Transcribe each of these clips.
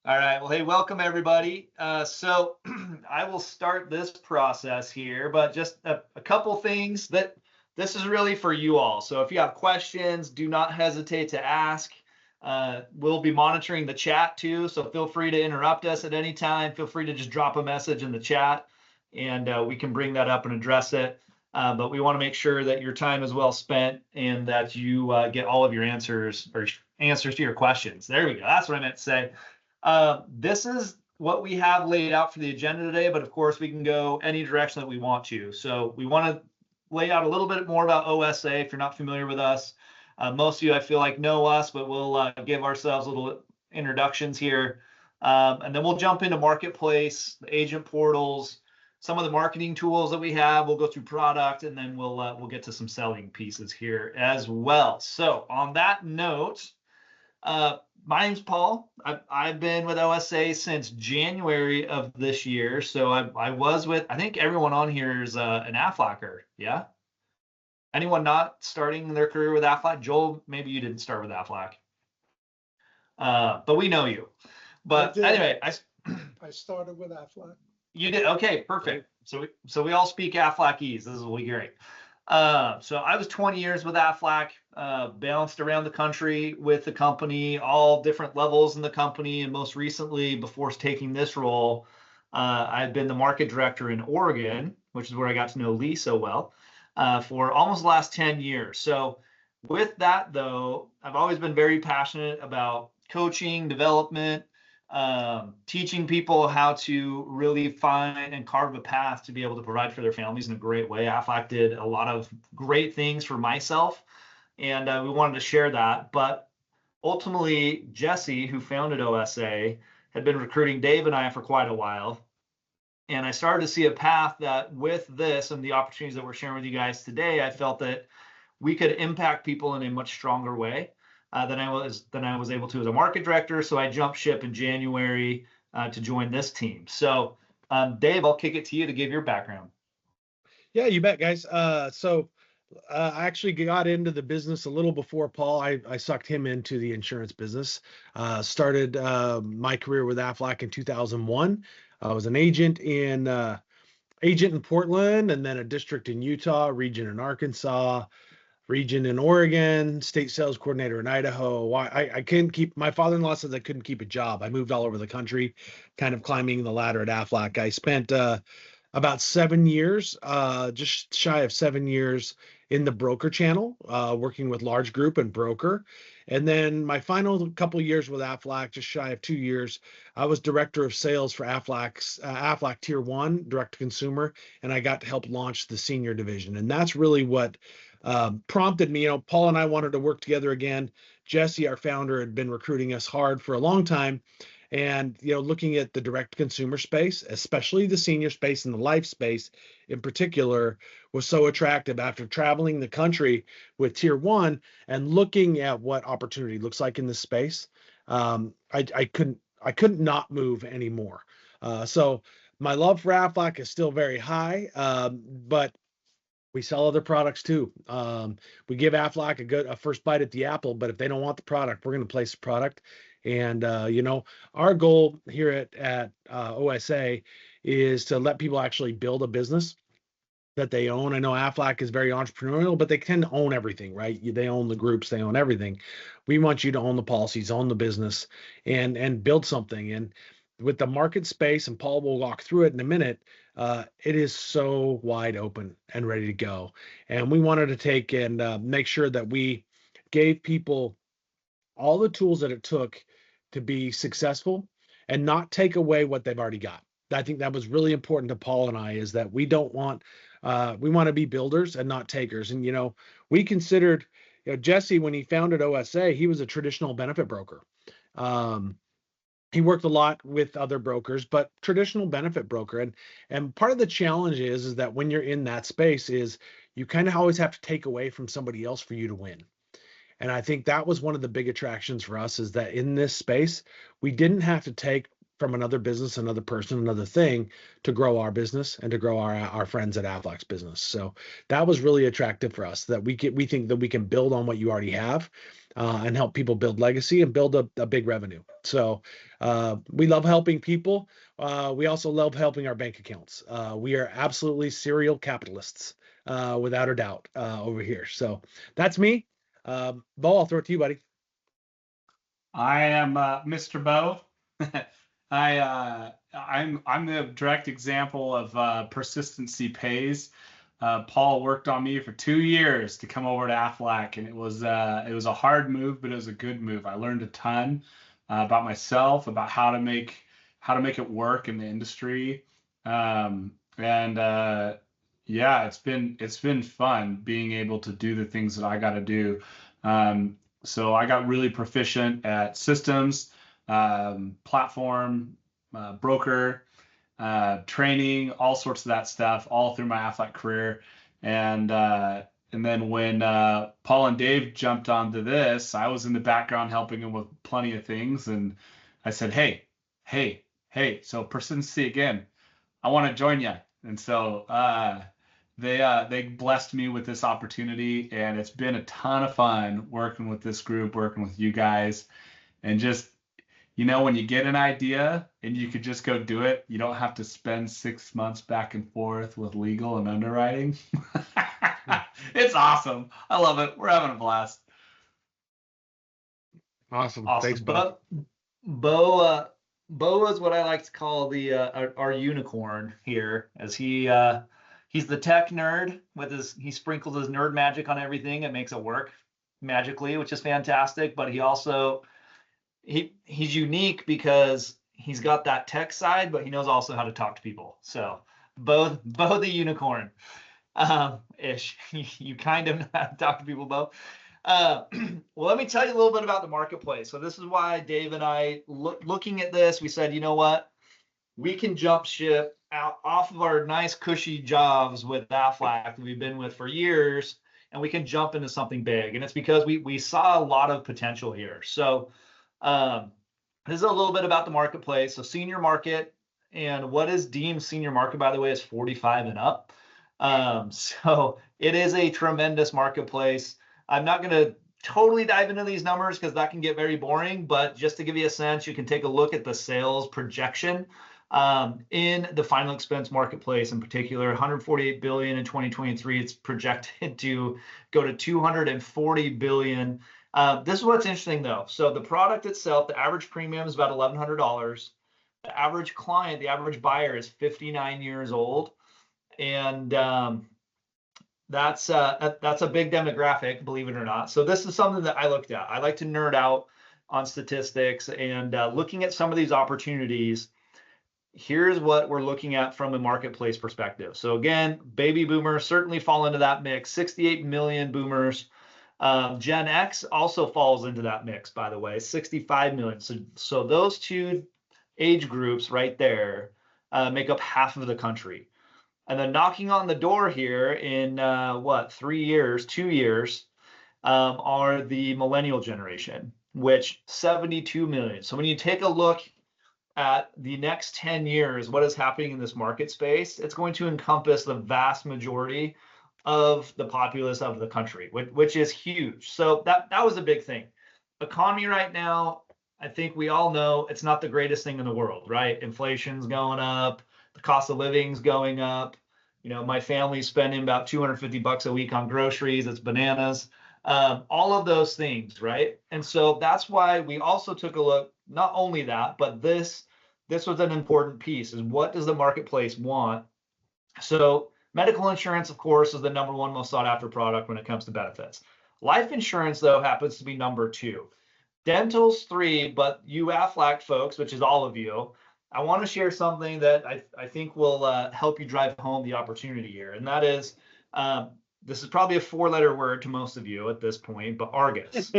All right. Well, hey, welcome everybody. So I will start this process here, but just a couple things that this is really for you all. So if you have questions, do not hesitate to ask. We'll be monitoring the chat too, so feel free to interrupt us at any time. Feel free to just drop a message in the chat, and we can bring that up and address it. But we want to make sure that your time is well spent and that you get all of your answers or answers to your questions. There we go. That's what I meant to say. This is what we have laid out for the agenda today, but of course we can go any direction that we want to. So we want to lay out a little bit more about OSA if you're not familiar with us. Most of you, I feel like, know us, but we'll give ourselves little introductions here. And then we'll jump into marketplace, the agent portals, some of the marketing tools that we have. We'll go through product, and then we'll get to some selling pieces here as well. So on that note, my name's Paul. I've been with OSA since January of this year. So I was with, I think everyone on here is an Aflacker. Yeah. Anyone not starting their career with Aflac? Joel, maybe you didn't start with Aflac, but we know you. But anyway, I started with Aflac. You did? Okay, perfect. So we all speak Aflacese. This will be great. So I was 20 years with Aflac, bounced around the country with the company, all different levels in the company. And most recently, before taking this role, I've been the market director in Oregon, which is where I got to know Lee so well, for almost the last 10 years. So with that, though, I've always been very passionate about coaching, development, teaching people how to really find and carve a path to be able to provide for their families in a great way. Aflac did a lot of great things for myself, and we wanted to share that. But ultimately, Jesse, who founded OSA, had been recruiting Dave and I for quite a while. And I started to see a path that with this and the opportunities that we're sharing with you guys today, I felt that we could impact people in a much stronger way than I was able to as a market director. So I jumped ship in January to join this team. So Dave, I'll kick it to you to give your background. Yeah, you bet, guys. I actually got into the business a little before Paul. I sucked him into the insurance business. Started my career with Aflac in 2001. I was an agent in Portland, and then a district in Utah, region in Arkansas, region in Oregon, state sales coordinator in Idaho. I couldn't keep, my father-in-law says I couldn't keep a job. I moved all over the country, kind of climbing the ladder at Aflac. I spent about 7 years, just shy of 7 years in the broker channel, working with large group and broker. And then my final couple years with Aflac, just shy of 2 years, I was director of sales for Aflac Tier 1, direct to consumer, and I got to help launch the senior division. And that's really what prompted me. Paul and I wanted to work together again. Jesse, our founder, had been recruiting us hard for a long time. And, looking at the direct consumer space, especially the senior space and the life space in particular, was so attractive after traveling the country with Tier 1 and looking at what opportunity looks like in this space. I couldn't not move anymore. So my love for Aflac is still very high, but we sell other products too. We give Aflac a first bite at the apple, but if they don't want the product, we're going to place the product. And, our goal here at OSA is to let people actually build a business that they own. I know Aflac is very entrepreneurial, but they tend to own everything, right? They own the groups, they own everything. We want you to own the policies, own the business, and build something. And with the market space, and Paul will walk through it in a minute, it is so wide open and ready to go. And we wanted to take and make sure that we gave people all the tools that it took to be successful and not take away what they've already got. I think that was really important to Paul and I, is that we want to be builders and not takers. And, we considered, Jesse, when he founded OSA, he was a traditional benefit broker. He worked a lot with other brokers, but traditional benefit broker. And part of the challenge is that when you're in that space is you kind of always have to take away from somebody else for you to win. And I think that was one of the big attractions for us, is that in this space, we didn't have to take from another business, another person, another thing to grow our business and to grow our friends at Aflac's business. So that was really attractive for us, that we think that we can build on what you already have and help people build legacy and build a big revenue. So we love helping people. We also love helping our bank accounts. We are absolutely serial capitalists, without a doubt, over here. So that's me. Bo, I'll throw it to you, buddy. I am Mr. Bo. I'm the direct example of persistency pays. Paul worked on me for 2 years to come over to Aflac, and it was a hard move, but it was a good move. I learned a ton about myself, about how to make it work in the industry, and yeah, it's been fun being able to do the things that I got to do. So I got really proficient at systems, platform, broker, training, all sorts of that stuff, all through my Aflac career. And then when Paul and Dave jumped onto this, I was in the background helping them with plenty of things. And I said, hey, so persistency again, I want to join you. And so they blessed me with this opportunity, and it's been a ton of fun working with this group, working with you guys, and just, when you get an idea and you could just go do it, you don't have to spend 6 months back and forth with legal and underwriting. It's awesome. I love it. We're having a blast. Awesome. Awesome. Thanks, Bo. Bo is what I like to call the our unicorn here, as he's the tech nerd he sprinkles his nerd magic on everything and makes it work magically, which is fantastic. But he's unique because he's got that tech side, but he knows also how to talk to people. So Bo the unicorn, ish. You kind of know how to talk to people, Bo. Well, let me tell you a little bit about the marketplace. So this is why Dave and I, looking at this, we said, you know what? We can jump ship out off of our nice cushy jobs with Aflac that we've been with for years, and we can jump into something big. And it's because we saw a lot of potential here. So this is a little bit about the marketplace. So senior market, and what is deemed senior market, by the way, is 45 and up. So it is a tremendous marketplace. I'm not going to totally dive into these numbers because that can get very boring, but just to give you a sense, you can take a look at the sales projection in the final expense marketplace in particular. 148 billion in 2023. It's projected to go to 240 billion. This is what's interesting though. So the product itself, the average premium is about $1,100. The average client, the average buyer is 59 years old, and that's a big demographic, believe it or not. So this is something that I looked at. I like to nerd out on statistics, and looking at some of these opportunities. Here's what we're looking at from a marketplace perspective. So again, baby boomers certainly fall into that mix. 68 million boomers. Gen X also falls into that mix, by the way, 65 million. So those two age groups right there make up half of the country. And then knocking on the door here in 2 years, are the millennial generation, which 72 million. So when you take a look at the next 10 years, what is happening in this market space, it's going to encompass the vast majority of the populace of the country, which is huge. So that was a big thing. Economy right now, I think we all know it's not the greatest thing in the world, right? Inflation's going up, the cost of living's going up. My family's spending about $250 a week on groceries. It's bananas. All of those things, right? And so that's why we also took a look, not only that, but this was an important piece, is what does the marketplace want? So medical insurance, of course, is the number one most sought after product when it comes to benefits. Life insurance, though, happens to be number 2. Dental's 3, but you Aflac folks, which is all of you, I want to share something that I think will help you drive home the opportunity here. And that is, this is probably a 4-letter word to most of you at this point, but Argus.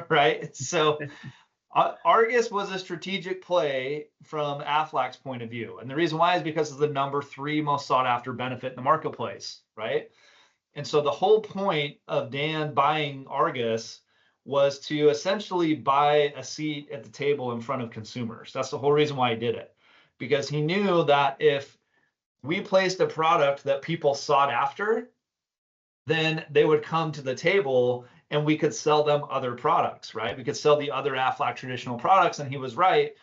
Right? So Argus was a strategic play from Aflac's point of view. And the reason why is because it's the number 3 most sought after benefit in the marketplace, right? And so the whole point of Dan buying Argus was to essentially buy a seat at the table in front of consumers. That's the whole reason why he did it, because he knew that if we placed a product that people sought after, then they would come to the table and we could sell them other products, right? We could sell the other Aflac traditional products. And he was right.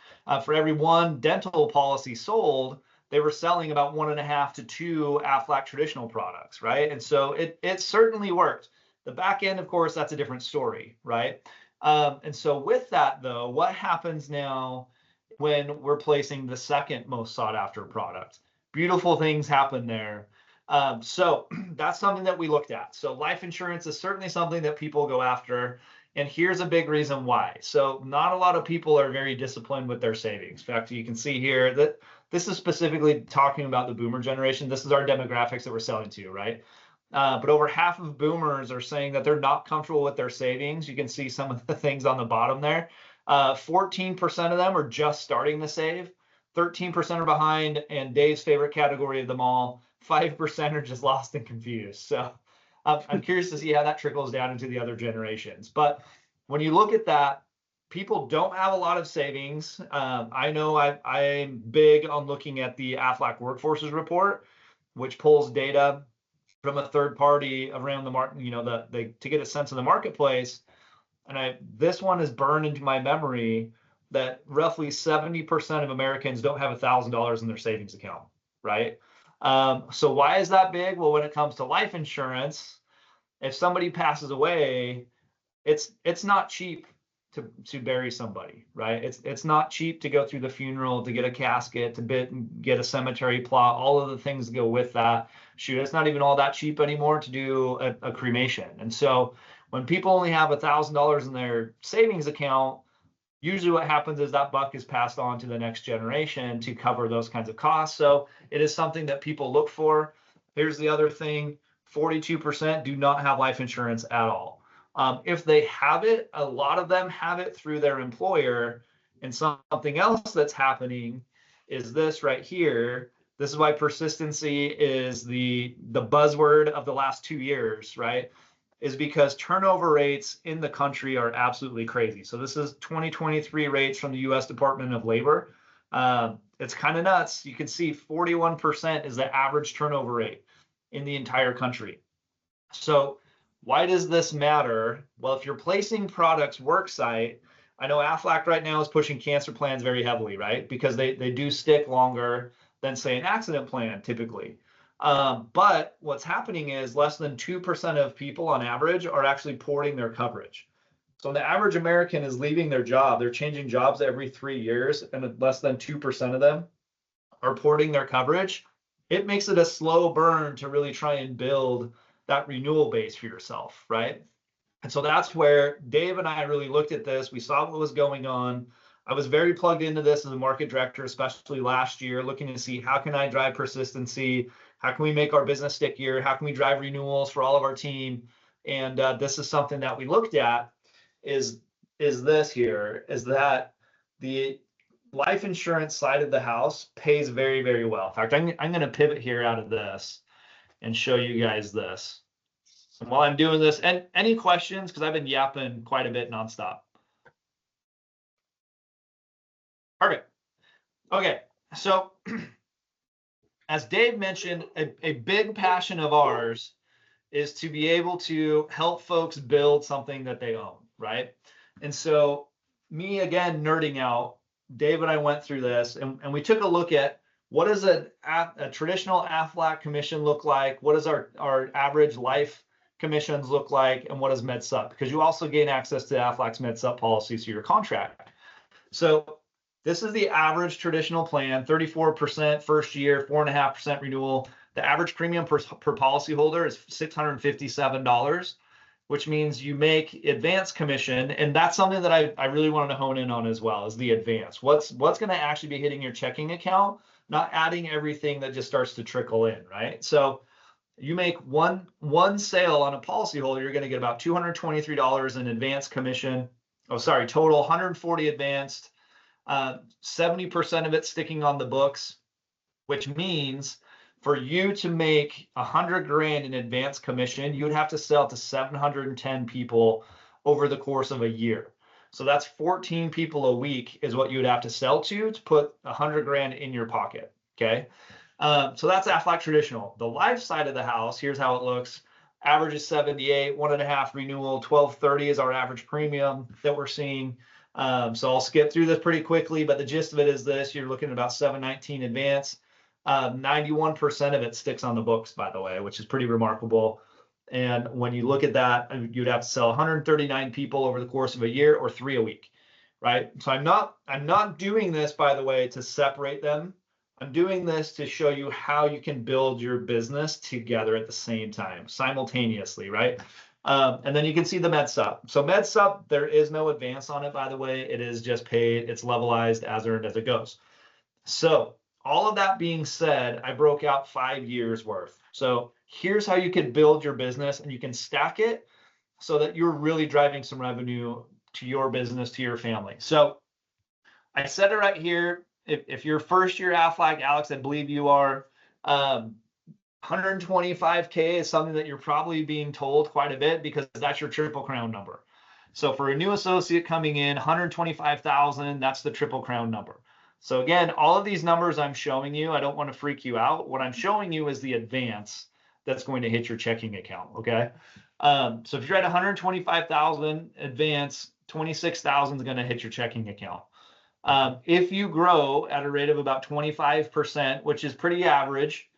For every one dental policy sold, they were selling about 1.5 to 2 Aflac traditional products, right? And so it certainly worked. The back end, of course, that's a different story, right? And so with that, though, what happens now when we're placing the second most sought after product? Beautiful things happen there. So that's something that we looked at. So life insurance is certainly something that people go after. And here's a big reason why. So not a lot of people are very disciplined with their savings. In fact, you can see here that this is specifically talking about the boomer generation. This is our demographics that we're selling to, right? But over half of boomers are saying that they're not comfortable with their savings. You can see some of the things on the bottom there. 14% of them are just starting to save. 13% are behind, and Dave's favorite category of them all, 5% are just lost and confused. So I'm curious to see how that trickles down into the other generations. But when you look at that, people don't have a lot of savings. I know I'm big on looking at the Aflac Workforces Report, which pulls data from a third party around the market, to get a sense of the marketplace. And this one is burned into my memory that roughly 70% of Americans don't have $1,000 in their savings account, right? So why is that big? Well, when it comes to life insurance, if somebody passes away, it's not cheap to bury somebody, right? It's not cheap to go through the funeral, to get a casket, to get a cemetery plot, all of the things that go with that. Shoot, it's not even all that cheap anymore to do a cremation. And so when people only have $1,000 in their savings account, usually what happens is that buck is passed on to the next generation to cover those kinds of costs. So it is something that people look for. Here's the other thing, 42% do not have life insurance at all. If they have it, a lot of them have it through their employer. And something else that's happening is this right here. This is why persistency is the buzzword of the last 2 years, right? Is because turnover rates in the country are absolutely crazy. So this is 2023 rates from the US Department of Labor. It's kind of nuts. You can see 41% is the average turnover rate in the entire country. So why does this matter? Well, if you're placing products worksite, I know Aflac right now is pushing cancer plans very heavily, right? Because they do stick longer than, say, an accident plan typically. But what's happening is less than 2% of people on average are actually porting their coverage. So the average American is leaving their job. They're changing jobs every 3 years, and less than 2% of them are porting their coverage. It makes it a slow burn to really try and build that renewal base for yourself, right? And so that's where Dave and I really looked at this. We saw what was going on. I was very plugged into this as a market director, especially last year, looking to see how can I drive persistency? How can we make our business stickier? How can we drive renewals for all of our team? And this is something that we looked at is this here, is that the life insurance side of the house pays very, very well. In fact, I'm going to pivot here out of this and show you guys this. And while I'm doing this, and any questions, because I've been yapping quite a bit nonstop. Perfect. Okay, so as Dave mentioned, a big passion of ours is to be able to help folks build something that they own, right? And so me, again, nerding out, Dave and I went through this, and we took a look at what does a traditional Aflac commission look like? What does our average life commissions look like? And what does MedSup? Because you also gain access to Aflac's MedSup policies through your contract. So this is the average traditional plan, 34% first year, 4.5% renewal. The average premium per policyholder is $657, which means you make advance commission. And that's something that I really wanted to hone in on as well, is the advance. What's going to actually be hitting your checking account, not adding everything that just starts to trickle in, right? So you make one sale on a policyholder, you're going to get about $223 in advance commission. Oh, sorry, total 140 advanced, 70% of it sticking on the books, which means for you to make 100 grand in advance commission, you would have to sell to 710 people over the course of a year. So that's 14 people a week is what you would have to sell to put 100 grand in your pocket. Okay. So that's Aflac traditional. The life side of the house, here's how it looks. Average is 78, 1.5 renewal, 1230 is our average premium that we're seeing. So I'll skip through this pretty quickly, but the gist of it is this: you're looking at about 719 advance. 91% of it sticks on the books, by the way, which is pretty remarkable. And when you look at that, you'd have to sell 139 people over the course of a year, or 3 a week, right? So I'm not doing this, by the way, to separate them. I'm doing this to show you how you can build your business together at the same time, simultaneously, right? And then you can see the Med Sup. So Med Sup, there is no advance on it, by the way. It is just paid. It's levelized as earned as it goes. So all of that being said, I broke out 5 years worth. So here's how you can build your business, and you can stack it so that you're really driving some revenue to your business, to your family. So I said it right here. If you're first year Aflac, Alex, I believe you are, 125K is something that you're probably being told quite a bit, because that's your Triple Crown number. So for a new associate coming in, 125,000, that's the Triple Crown number. So again, all of these numbers I'm showing you, I don't want to freak you out. What I'm showing you is the advance that's going to hit your checking account, okay? So if you're at 125,000 advance, 26,000 is going to hit your checking account. If you grow at a rate of about 25%, which is pretty average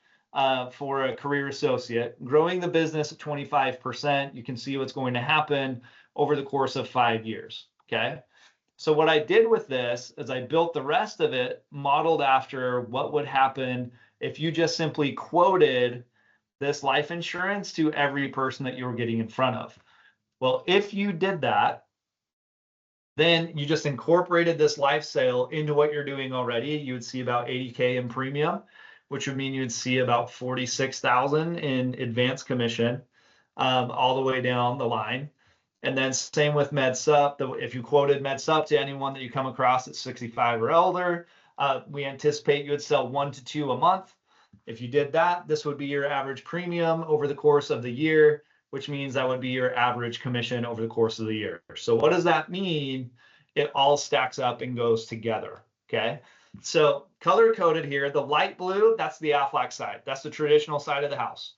for a career associate, growing the business at 25%, you can see what's going to happen over the course of 5 years, okay? So what I did with this is I built the rest of it modeled after what would happen if you just simply quoted this life insurance to every person that you were getting in front of. Well, if you did that, then you just incorporated this life sale into what you're doing already, you would see about 80K in premium, which would mean you'd see about 46,000 in advance commission, all the way down the line. And then same with Med Sup. If you quoted Med Sup to anyone that you come across at 65 or older, we anticipate you would sell 1 to 2 a month. If you did that, this would be your average premium over the course of the year, which means that would be your average commission over the course of the year. So what does that mean? It all stacks up and goes together, okay? So color coded here, the light blue, that's the Aflac side. That's the traditional side of the house.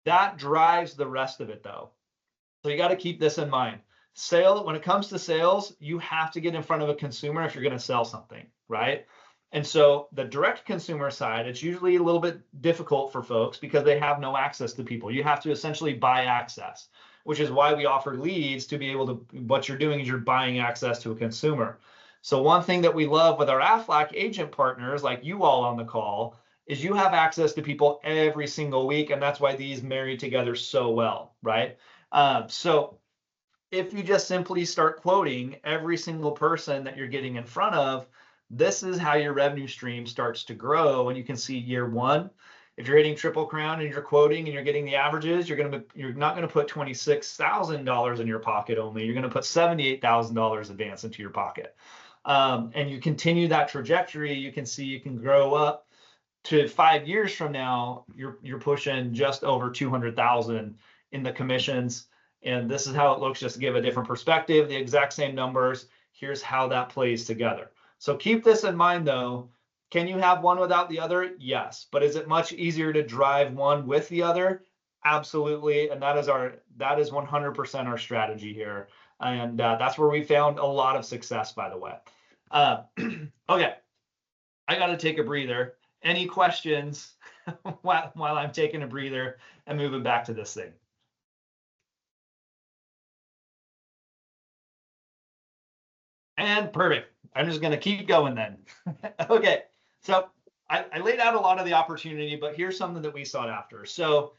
That drives the rest of it though. So you got to keep this in mind. When it comes to sales, you have to get in front of a consumer if you're going to sell something, right? And so the direct consumer side, it's usually a little bit difficult for folks because they have no access to people. You have to essentially buy access, which is why we offer leads to be able to, what you're doing is you're buying access to a consumer. So one thing that we love with our Aflac agent partners, like you all on the call, is you have access to people every single week. And that's why these marry together so well, right? So if you just simply start quoting every single person that you're getting in front of, this is how your revenue stream starts to grow. And you can see year one, if you're hitting Triple Crown and you're quoting and you're getting the averages, you're not going to put $26,000 in your pocket only. You're going to put $78,000 advance into your pocket. And you continue that trajectory, you can see you can grow up to 5 years from now, you're pushing just over 200,000 in the commissions. And this is how it looks, just to give a different perspective, the exact same numbers. Here's how that plays together. So keep this in mind though. Can you have one without the other? Yes. But is it much easier to drive one with the other? Absolutely. And that is 100% our strategy here. And that's where we found a lot of success, by the way. Okay. I got to take a breather. Any questions while I'm taking a breather and moving back to this thing? And perfect. I'm just going to keep going then. Okay. So I laid out a lot of the opportunity, but here's something that we sought after. So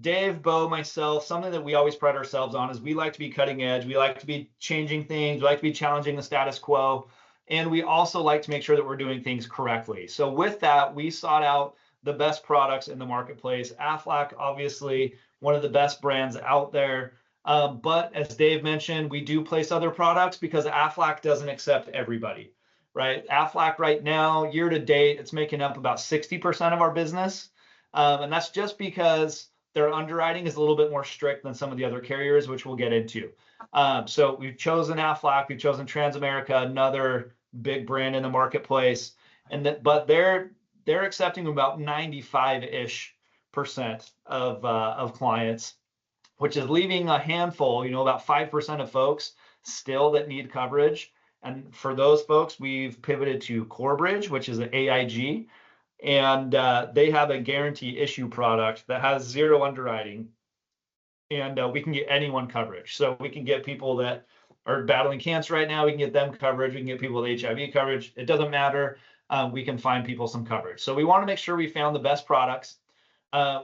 Dave, Bo, myself, something that we always pride ourselves on is we like to be cutting edge. We like to be changing things. We like to be challenging the status quo. And we also like to make sure that we're doing things correctly. So with that, we sought out the best products in the marketplace. Aflac, obviously, one of the best brands out there. But as Dave mentioned, we do place other products because Aflac doesn't accept everybody, right? Aflac right now, year to date, it's making up about 60% of our business. And that's just because their underwriting is a little bit more strict than some of the other carriers, which we'll get into. So we've chosen Aflac, we've chosen Transamerica, another big brand in the marketplace, but they're accepting about 95-ish% of clients. which is leaving a handful, about 5% of folks still that need coverage. And for those folks, we've pivoted to CoreBridge, which is an AIG, and they have a guarantee issue product that has zero underwriting, and we can get anyone coverage. So we can get people that are battling cancer right now, we can get them coverage. We can get people with HIV coverage. It doesn't matter. We can find people some coverage. So we want to make sure we found the best products.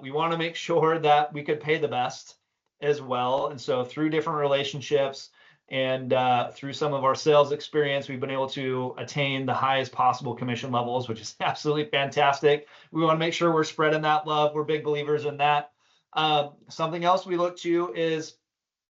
We want to make sure that we could pay the best as well. And so through different relationships and through some of our sales experience, we've been able to attain the highest possible commission levels, which is absolutely fantastic. We want to make sure we're spreading that love. We're big believers in that. Something else we look to is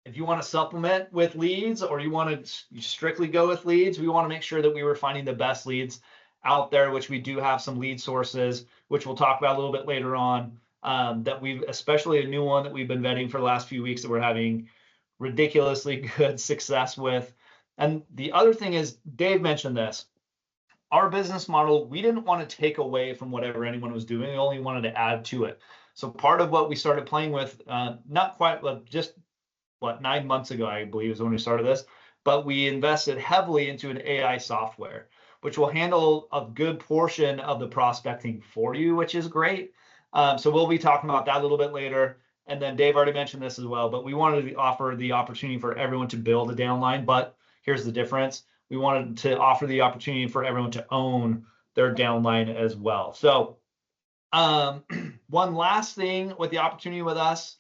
if you want to supplement with leads or you want to strictly go with leads, we want to make sure that we were finding the best leads out there, which we do have some lead sources, which we'll talk about a little bit later on, that we've, especially a new one that we've been vetting for the last few weeks that we're having ridiculously good success with. And the other thing is, Dave mentioned this, our business model, we didn't want to take away from whatever anyone was doing. We only wanted to add to it. So part of what we started playing with, not quite, just 9 months ago, I believe is when we started this, but we invested heavily into an AI software, which will handle a good portion of the prospecting for you, which is great. So we'll be talking about that a little bit later. And then Dave already mentioned this as well, but we wanted to offer the opportunity for everyone to build a downline. But here's the difference. We wanted to offer the opportunity for everyone to own their downline as well. So one last thing with the opportunity with us,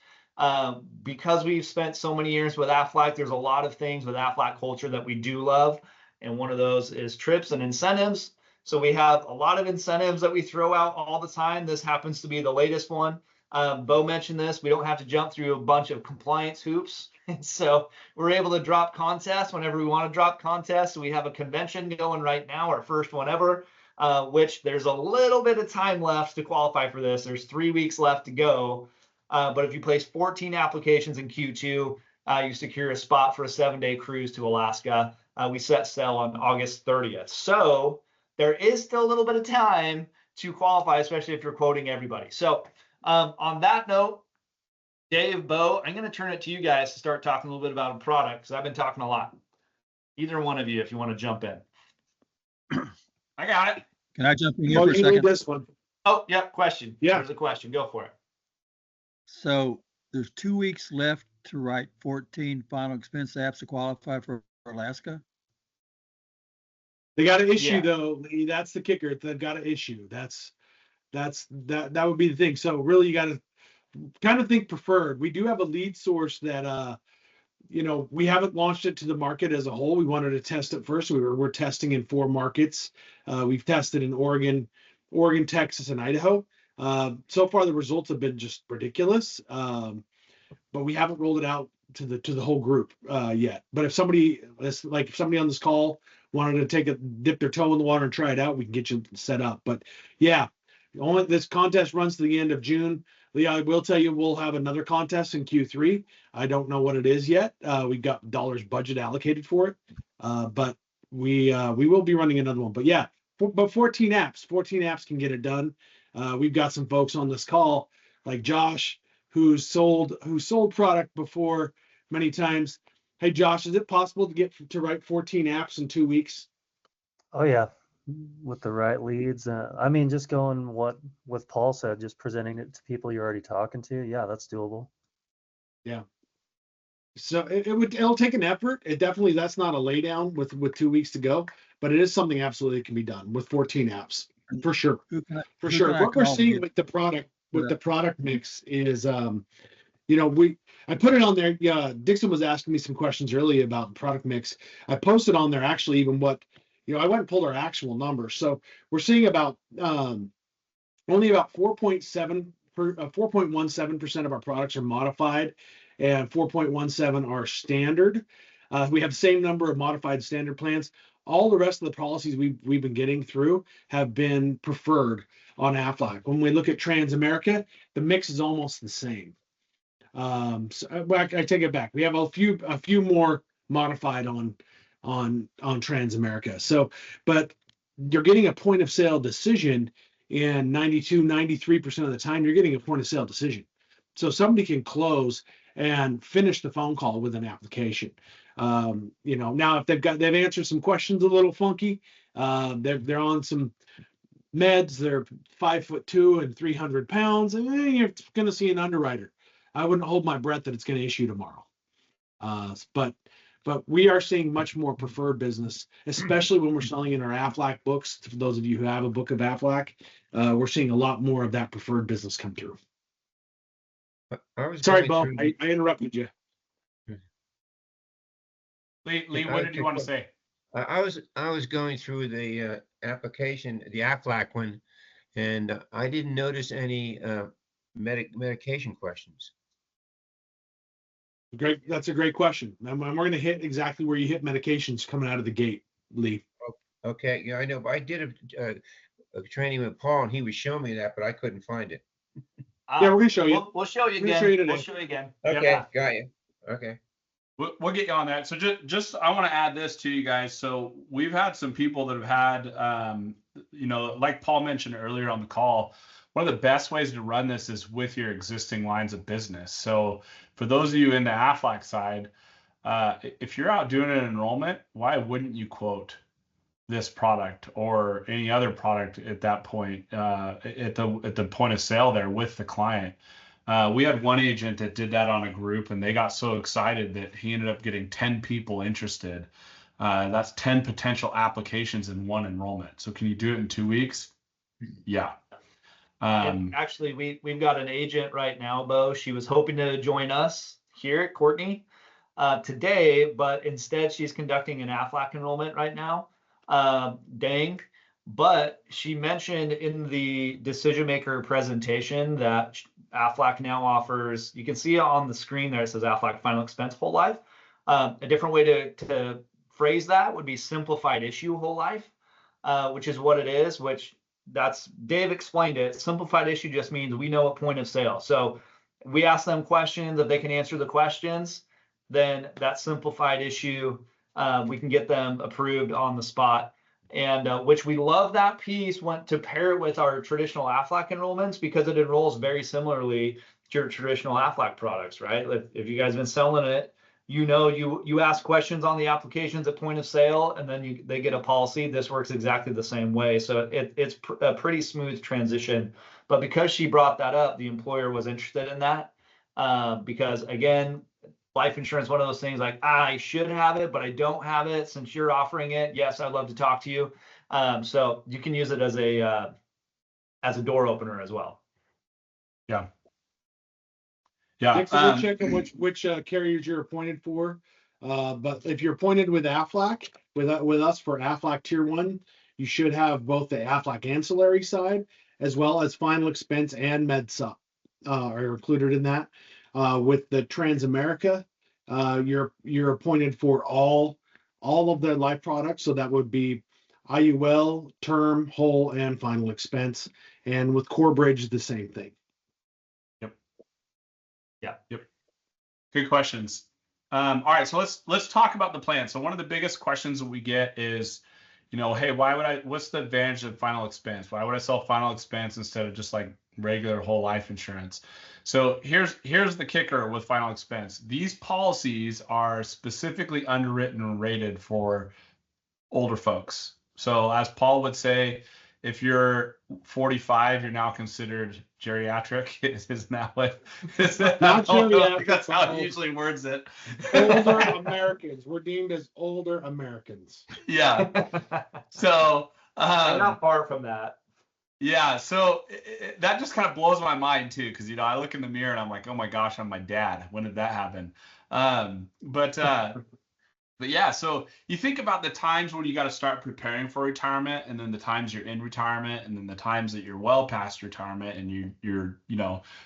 because we've spent so many years with Aflac, there's a lot of things with Aflac culture that we do love. And one of those is trips and incentives. So we have a lot of incentives that we throw out all the time. This happens to be the latest one. Bo mentioned this. We don't have to jump through a bunch of compliance hoops. And so we're able to drop contests whenever we want to drop contests. So we have a convention going right now, our first one ever, which there's a little bit of time left to qualify for this. There's 3 weeks left to go. But if you place 14 applications in Q2, you secure a spot for a 7-day cruise to Alaska. We set sail on August 30th. So there is still a little bit of time to qualify, especially if you're quoting everybody. So on that note, Dave, Bo, I'm going to turn it to you guys to start talking a little bit about a product because I've been talking a lot. Either one of you, if you want to jump in. I got it. Can I jump in here Oh, for a you need second? this one. Oh, yeah, question. Yeah. There's a question. Go for it. So there's 2 weeks left to write 14 final expense apps to qualify for Alaska. They got to issue Yeah. though, Lee. That's the kicker. They've got to issue. That would be the thing. So really, you got to kind of think preferred. We do have a lead source that we haven't launched it to the market as a whole. We wanted to test it first. We're testing in 4 markets. We've tested in Oregon, Texas, and Idaho. So far, the results have been just ridiculous. But we haven't rolled it out to the whole group yet. But if somebody on this call wanted to dip their toe in the water and try it out, we can get you set up. But yeah, this contest runs to the end of June. Lee, I will tell you, we'll have another contest in Q3. I don't know what it is yet. We've got dollars budget allocated for it, but we will be running another one. But yeah, but 14 apps can get it done. We've got some folks on this call like Josh, who's sold product before many times. Hey, Josh, is it possible to write 14 apps in 2 weeks? Oh yeah, with the right leads. Just going what Paul said, just presenting it to people you're already talking to. Yeah, that's doable. Yeah. So it'll take an effort. That's not a laydown with 2 weeks to go, but it is something absolutely can be done with 14 apps for sure. For sure. What we're seeing with the product mix is, I put it on there. Yeah, Dixon was asking me some questions earlier about product mix. I posted on there actually even what, I went and pulled our actual numbers. So we're seeing about only about 4.17% of our products are modified, and 4.17 are standard. We have the same number of modified standard plans. All the rest of the policies we've been getting through have been preferred on Aflac. When we look at Transamerica, the mix is almost the same. I take it back. We have a few more modified on Transamerica. So, but you're getting a point of sale decision in 93% of the time. You're getting a point of sale decision. So somebody can close and finish the phone call with an application. Now if they've answered some questions a little funky, they're on some meds, they're 5'2" and 300 pounds, and you're going to see an underwriter. I wouldn't hold my breath that it's going to issue tomorrow. But we are seeing much more preferred business, especially when we're selling in our Aflac books. For those of you who have a book of Aflac, we're seeing a lot more of that preferred business come through. Sorry, Bo, I interrupted you. Lee, what did you want to say? I was going through the application, the Aflac one, and I didn't notice any medication questions. Great, that's a great question. And we're going to hit exactly where you hit medications coming out of the gate, Lee. Okay, yeah, I know, but I did a training with Paul, and he was showing me that, but I couldn't find it. Yeah, we're going to show you. We'll show you We're gonna again. show you today. We'll show you again. Okay, Yeah. got you. Okay. We'll get you on that. So just I want to add this to you guys. So we've had some people that have had, like Paul mentioned earlier on the call, one of the best ways to run this is with your existing lines of business. So for those of you in the Aflac side, if you're out doing an enrollment, why wouldn't you quote this product or any other product at that point, at the point of sale there with the client? We had one agent that did that on a group, and they got so excited that he ended up getting 10 people interested. That's 10 potential applications in one enrollment. So can you do it in 2 weeks? Yeah. And actually, we've got an agent right now, Bo. She was hoping to join us here at Courtney today, but instead she's conducting an Aflac enrollment right now. But she mentioned in the decision maker presentation that Aflac now offers, you can see it on the screen there, it says Aflac Final Expense Whole Life. A different way to phrase that would be simplified issue whole life, which is what it is, Dave explained it. Simplified issue just means we know at point of sale. So we ask them questions. If they can answer the questions, then that simplified issue, we can get them approved on the spot. And which we love that piece, went to pair it with our traditional Aflac enrollments because it enrolls very similarly to your traditional Aflac products, right? If you guys have been selling it, you ask questions on the applications at point of sale, and then they get a policy. This works exactly the same way. So it's a pretty smooth transition. But because she brought that up, the employer was interested in that because, again, life insurance, one of those things like, I should have it, but I don't have it. Since you're offering it, yes, I'd love to talk to you. So you can use it as a door opener as well. Yeah. Yeah. Next, we'll check on which carriers you're appointed for. But if you're appointed with Aflac, with us for Aflac Tier 1, you should have both the Aflac ancillary side as well as final expense and MedSup are included in that. With the Transamerica, you're appointed for all of their life products. So that would be IUL, term, whole, and final expense. And with Corebridge, the same thing. Yep. Good questions. All right, so let's talk about the plan. So one of the biggest questions that we get is, hey, what's the advantage of final expense? Why would I sell final expense instead of just like regular whole life insurance? So here's the kicker with final expense. These policies are specifically underwritten and rated for older folks. So as Paul would say, if you're 45, you're now considered geriatric. Isn't that what? Not geriatric. That's how he usually words it. Older Americans. We're deemed as older Americans. Yeah. So I'm not far from that. Yeah. So that just kind of blows my mind too, because I look in the mirror and I'm like, oh my gosh, I'm my dad. When did that happen? But yeah, so you think about the times when you got to start preparing for retirement, and then the times you're in retirement, and then the times that you're well past retirement and you're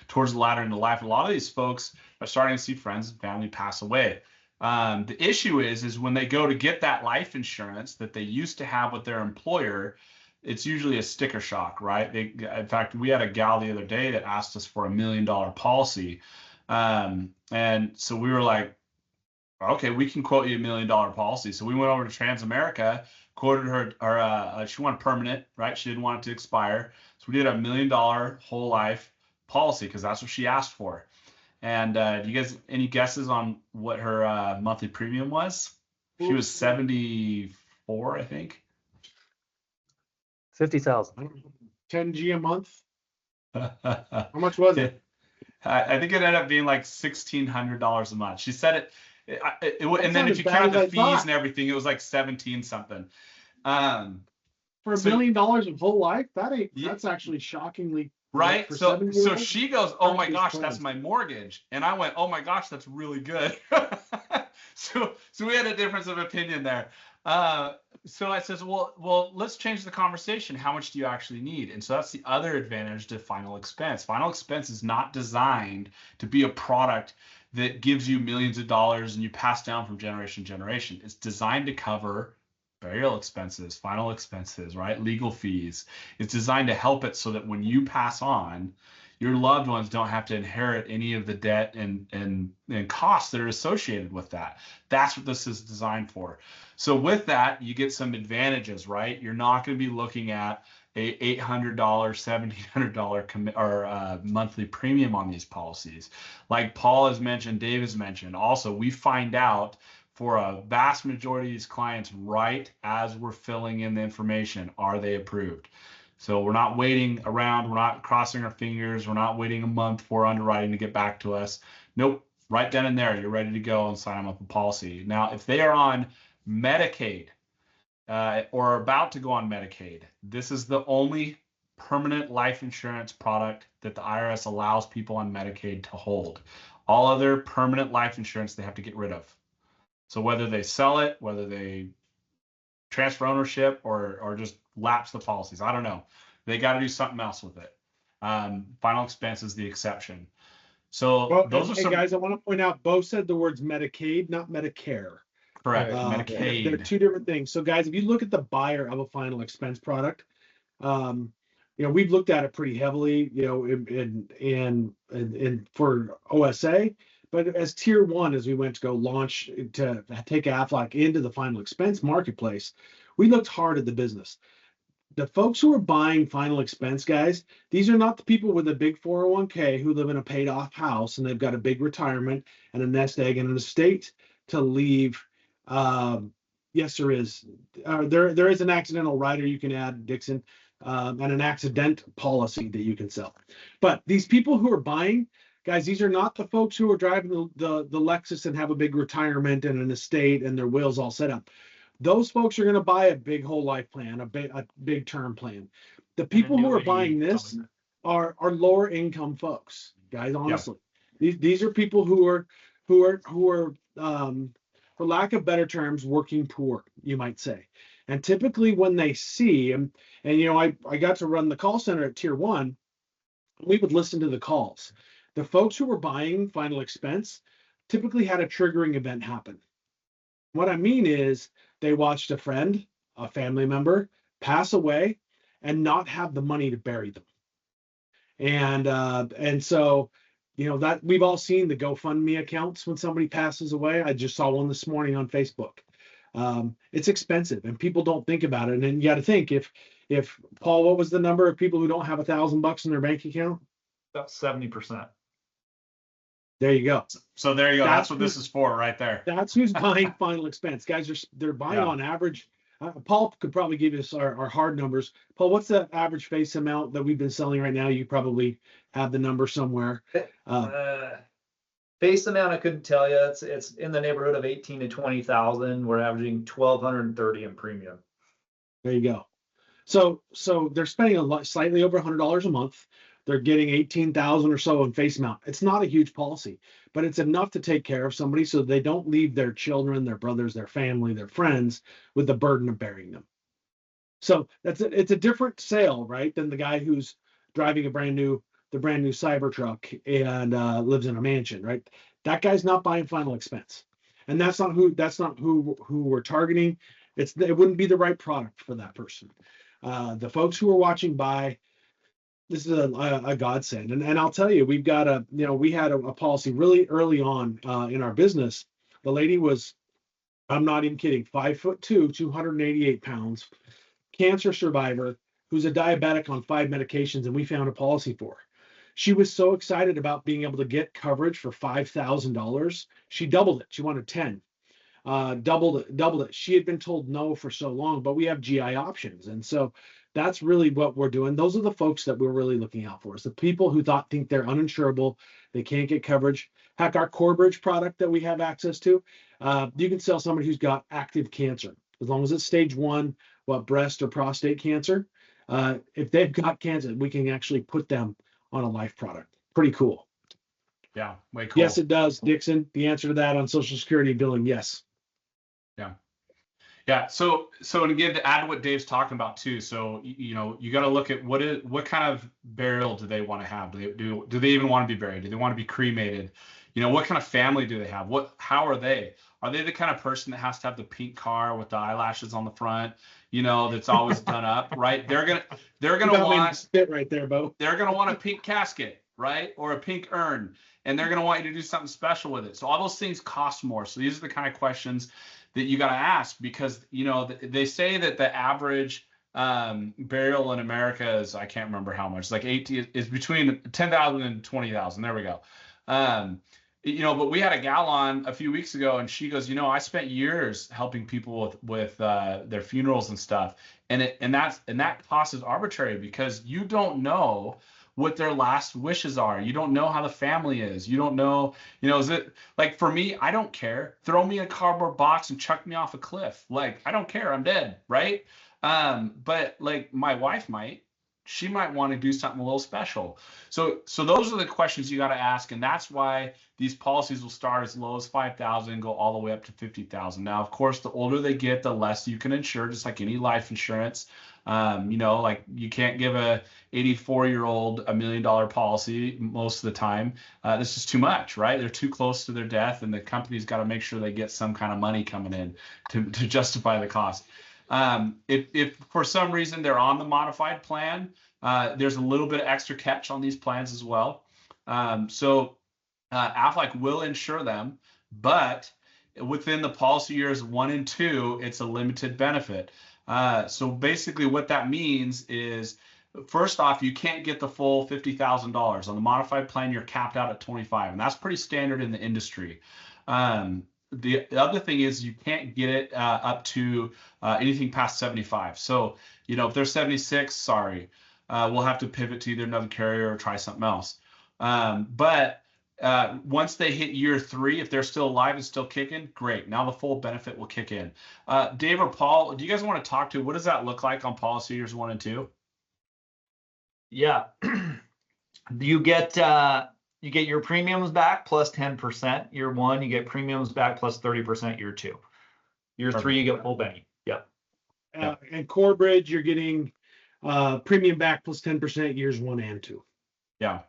towards the latter end of life. A lot of these folks are starting to see friends and family pass away. The issue is when they go to get that life insurance that they used to have with their employer, it's usually a sticker shock, right? In fact, we had a gal the other day that asked us for $1 million policy. And so we were like, okay, we can quote you $1 million policy. So we went over to Transamerica, quoted her, she wanted permanent, right? She didn't want it to expire. So we did a $1 million whole life policy because that's what she asked for. And do you guys any guesses on what her monthly premium was? She was 74, I think. 50,000. 10G a month. How much was it? I think it ended up being like $1,600 a month. She said and then not if as you bad count as the I fees thought. and everything, it was like 17 something. For $1 So- million of whole life, Yeah. that's actually shockingly Right. for So 7-year-olds. she goes, "Oh my Actually, gosh, it's that's crazy. my mortgage," and I went, "Oh my gosh, that's really good." so we had a difference of opinion there. So I says, well, let's change the conversation. How much do you actually need? And so that's the other advantage to final expense. Final expense is not designed to be a product that gives you millions of dollars and you pass down from generation to generation. It's designed to cover burial expenses, final expenses, right? Legal fees. It's designed to help it so that when you pass on, your loved ones don't have to inherit any of the debt and costs that are associated with that. That's what this is designed for. So with that, you get some advantages, right? You're not going to be looking at a $800, $1,700 monthly premium on these policies. Like Paul has mentioned, Dave has mentioned. Also, we find out for a vast majority of these clients right as we're filling in the information, are they approved? So we're not waiting around. We're not crossing our fingers. We're not waiting a month for underwriting to get back to us. Nope. Right then and there, you're ready to go and sign them up a policy. Now, if they are on Medicaid or are about to go on Medicaid, this is the only permanent life insurance product that the IRS allows people on Medicaid to hold. All other permanent life insurance they have to get rid of. So whether they sell it, whether they transfer ownership or just lapse the policies, I don't know. They got to do something else with it. Final expense is the exception. So Well, those are hey some guys, I want to point out, Bo said the words Medicaid, not Medicare. correct They're Medicaid. two different things. So guys, if you look at the buyer of a final expense product, we've looked at it pretty heavily, in for OSA, but as tier one, as we went to go launch to take Aflac into the final expense marketplace, we looked hard at the business. The folks who are buying final expense, guys, these are not the people with a big 401k who live in a paid off house and they've got a big retirement and a nest egg and an estate to leave. Yes, there is. There is an accidental rider you can add, Dixon, and an accident policy that you can sell. But these people who are buying, guys, these are not the folks who are driving the Lexus and have a big retirement and an estate and their wills all set up. Those folks are going to buy a big whole life plan, a big term plan. The people who are buying this are lower income folks, guys. Honestly, these are people who are for lack of better terms, working poor, you might say. And typically when they see, and I got to run the call center at tier one, we would listen to the calls. The folks who were buying final expense typically had a triggering event happen. What I mean is they watched a friend, a family member pass away and not have the money to bury them. And so, that we've all seen the GoFundMe accounts when somebody passes away. I just saw one this morning on Facebook. It's expensive and people don't think about it. And then you got to think if Paul, what was the number of people who don't have $1,000 in their bank account? About 70%. There you go. So there you go. That's what this is for right there. That's who's buying final expense. Guys, they're buying on average. Paul could probably give us our hard numbers. Paul, what's the average face amount that we've been selling right now? You probably have the number somewhere. Face amount, I couldn't tell you. It's in the neighborhood of 18 to 20,000. We're averaging 1,230 in premium. There you go. So they're spending slightly over $100 a month. They're getting 18,000 or so in face amount. It's not a huge policy, but it's enough to take care of somebody so they don't leave their children, their brothers, their family, their friends with the burden of burying them. So it's a different sale, right, than the guy who's driving the brand new Cybertruck and lives in a mansion, right? That guy's not buying final expense, and that's not who we're targeting. It wouldn't be the right product for that person. The folks who are watching buy. This is a godsend, and I'll tell you, we've got we had a policy really early on in our business. The lady was, I'm not even kidding, 5'2", 288 pounds, cancer survivor, who's a diabetic on 5 medications, and we found a policy for her. She was so excited about being able to get coverage for $5,000. She doubled it. She wanted 10. Doubled it. She had been told no for so long, but we have GI options. And so that's really what we're doing. Those are the folks that we're really looking out for, is the people who think they're uninsurable, they can't get coverage. Heck, our Core Bridge product that we have access to, you can sell somebody who's got active cancer, as long as it's stage 1, breast or prostate cancer. If they've got cancer, we can actually put them on a life product. Pretty cool. Yeah, way cool. Yes, it does, Dixon. The answer to that on Social Security billing, yes. Yeah. So and again, to add to what Dave's talking about too. So you got to look at what kind of burial do they want to have? Do they even want to be buried? Do they want to be cremated? What kind of family do they have? How are they? Are they the kind of person that has to have the pink car with the eyelashes on the front? That's always done up, right? They're gonna want spit right there, Bo. They're gonna want a pink casket, right, or a pink urn, and they're gonna want you to do something special with it. So all those things cost more. So these are the kind of questions that you got to ask, because they say that the average burial in America is, I can't remember how much, it's like 18, is between 10,000 and 20,000. There we go. But we had a gal on a few weeks ago, and she goes, I spent years helping people with their funerals and stuff, and that cost is arbitrary, because you don't know what their last wishes are. You don't know how the family is. You don't know, is it like, for me, I don't care. Throw me in a cardboard box and chuck me off a cliff. Like, I don't care. I'm dead. Right. But like my wife she might want to do something a little special. So those are the questions you got to ask. And that's why these policies will start as low as 5,000, go all the way up to 50,000. Now, of course, the older they get, the less you can insure, just like any life insurance. Like you can't give a 84-year-old $1 million policy most of the time. This is too much, right? They're too close to their death, and the company's got to make sure they get some kind of money coming in to justify the cost. If for some reason they're on the modified plan, there's a little bit of extra catch on these plans as well. Aflac will insure them, but within the policy years 1 and 2, it's a limited benefit. So basically what that means is, first off, you can't get the full $50,000. On the modified plan, you're capped out at 25, and that's pretty standard in the industry. The other thing is you can't get it up to anything past 75. So, if they're 76, sorry, we'll have to pivot to either another carrier or try something else. But once they hit year 3, if they're still alive and still kicking, great. Now the full benefit will kick in. Dave or Paul, do you guys want to talk to, what does that look like on policy years 1 and 2? Yeah. You get your premiums back plus 10% year 1. You get premiums back plus 30% year 2. Year 3, you get full benny. Yep. And Core Bridge, you're getting premium back plus 10% years 1 and 2. Yeah.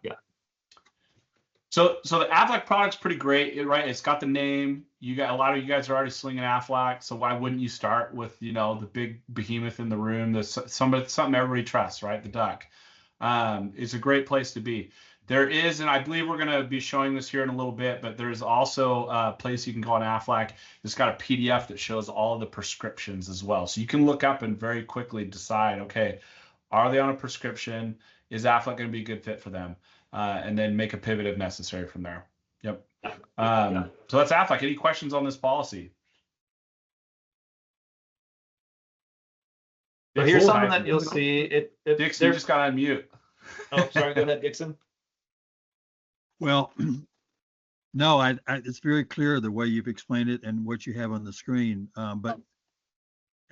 So the Aflac product's pretty great, right? It's got the name. You got a lot of you guys are already slinging Aflac, so why wouldn't you start with the big behemoth in the room, something everybody trusts, right? The duck. It's a great place to be. There is, and I believe we're going to be showing this here in a little bit, but there's also a place you can go on Aflac. It's got a PDF that shows all of the prescriptions as well. So you can look up and very quickly decide, okay, are they on a prescription? Is Aflac going to be a good fit for them? And then make a pivot if necessary from there. Yep. So that's Aflac. Any questions on this policy? But here's something that you'll see. Dixon, you just got to unmute. Oh, sorry. Go ahead, Dixon. Well, no, it's very clear the way you've explained it and what you have on the screen. But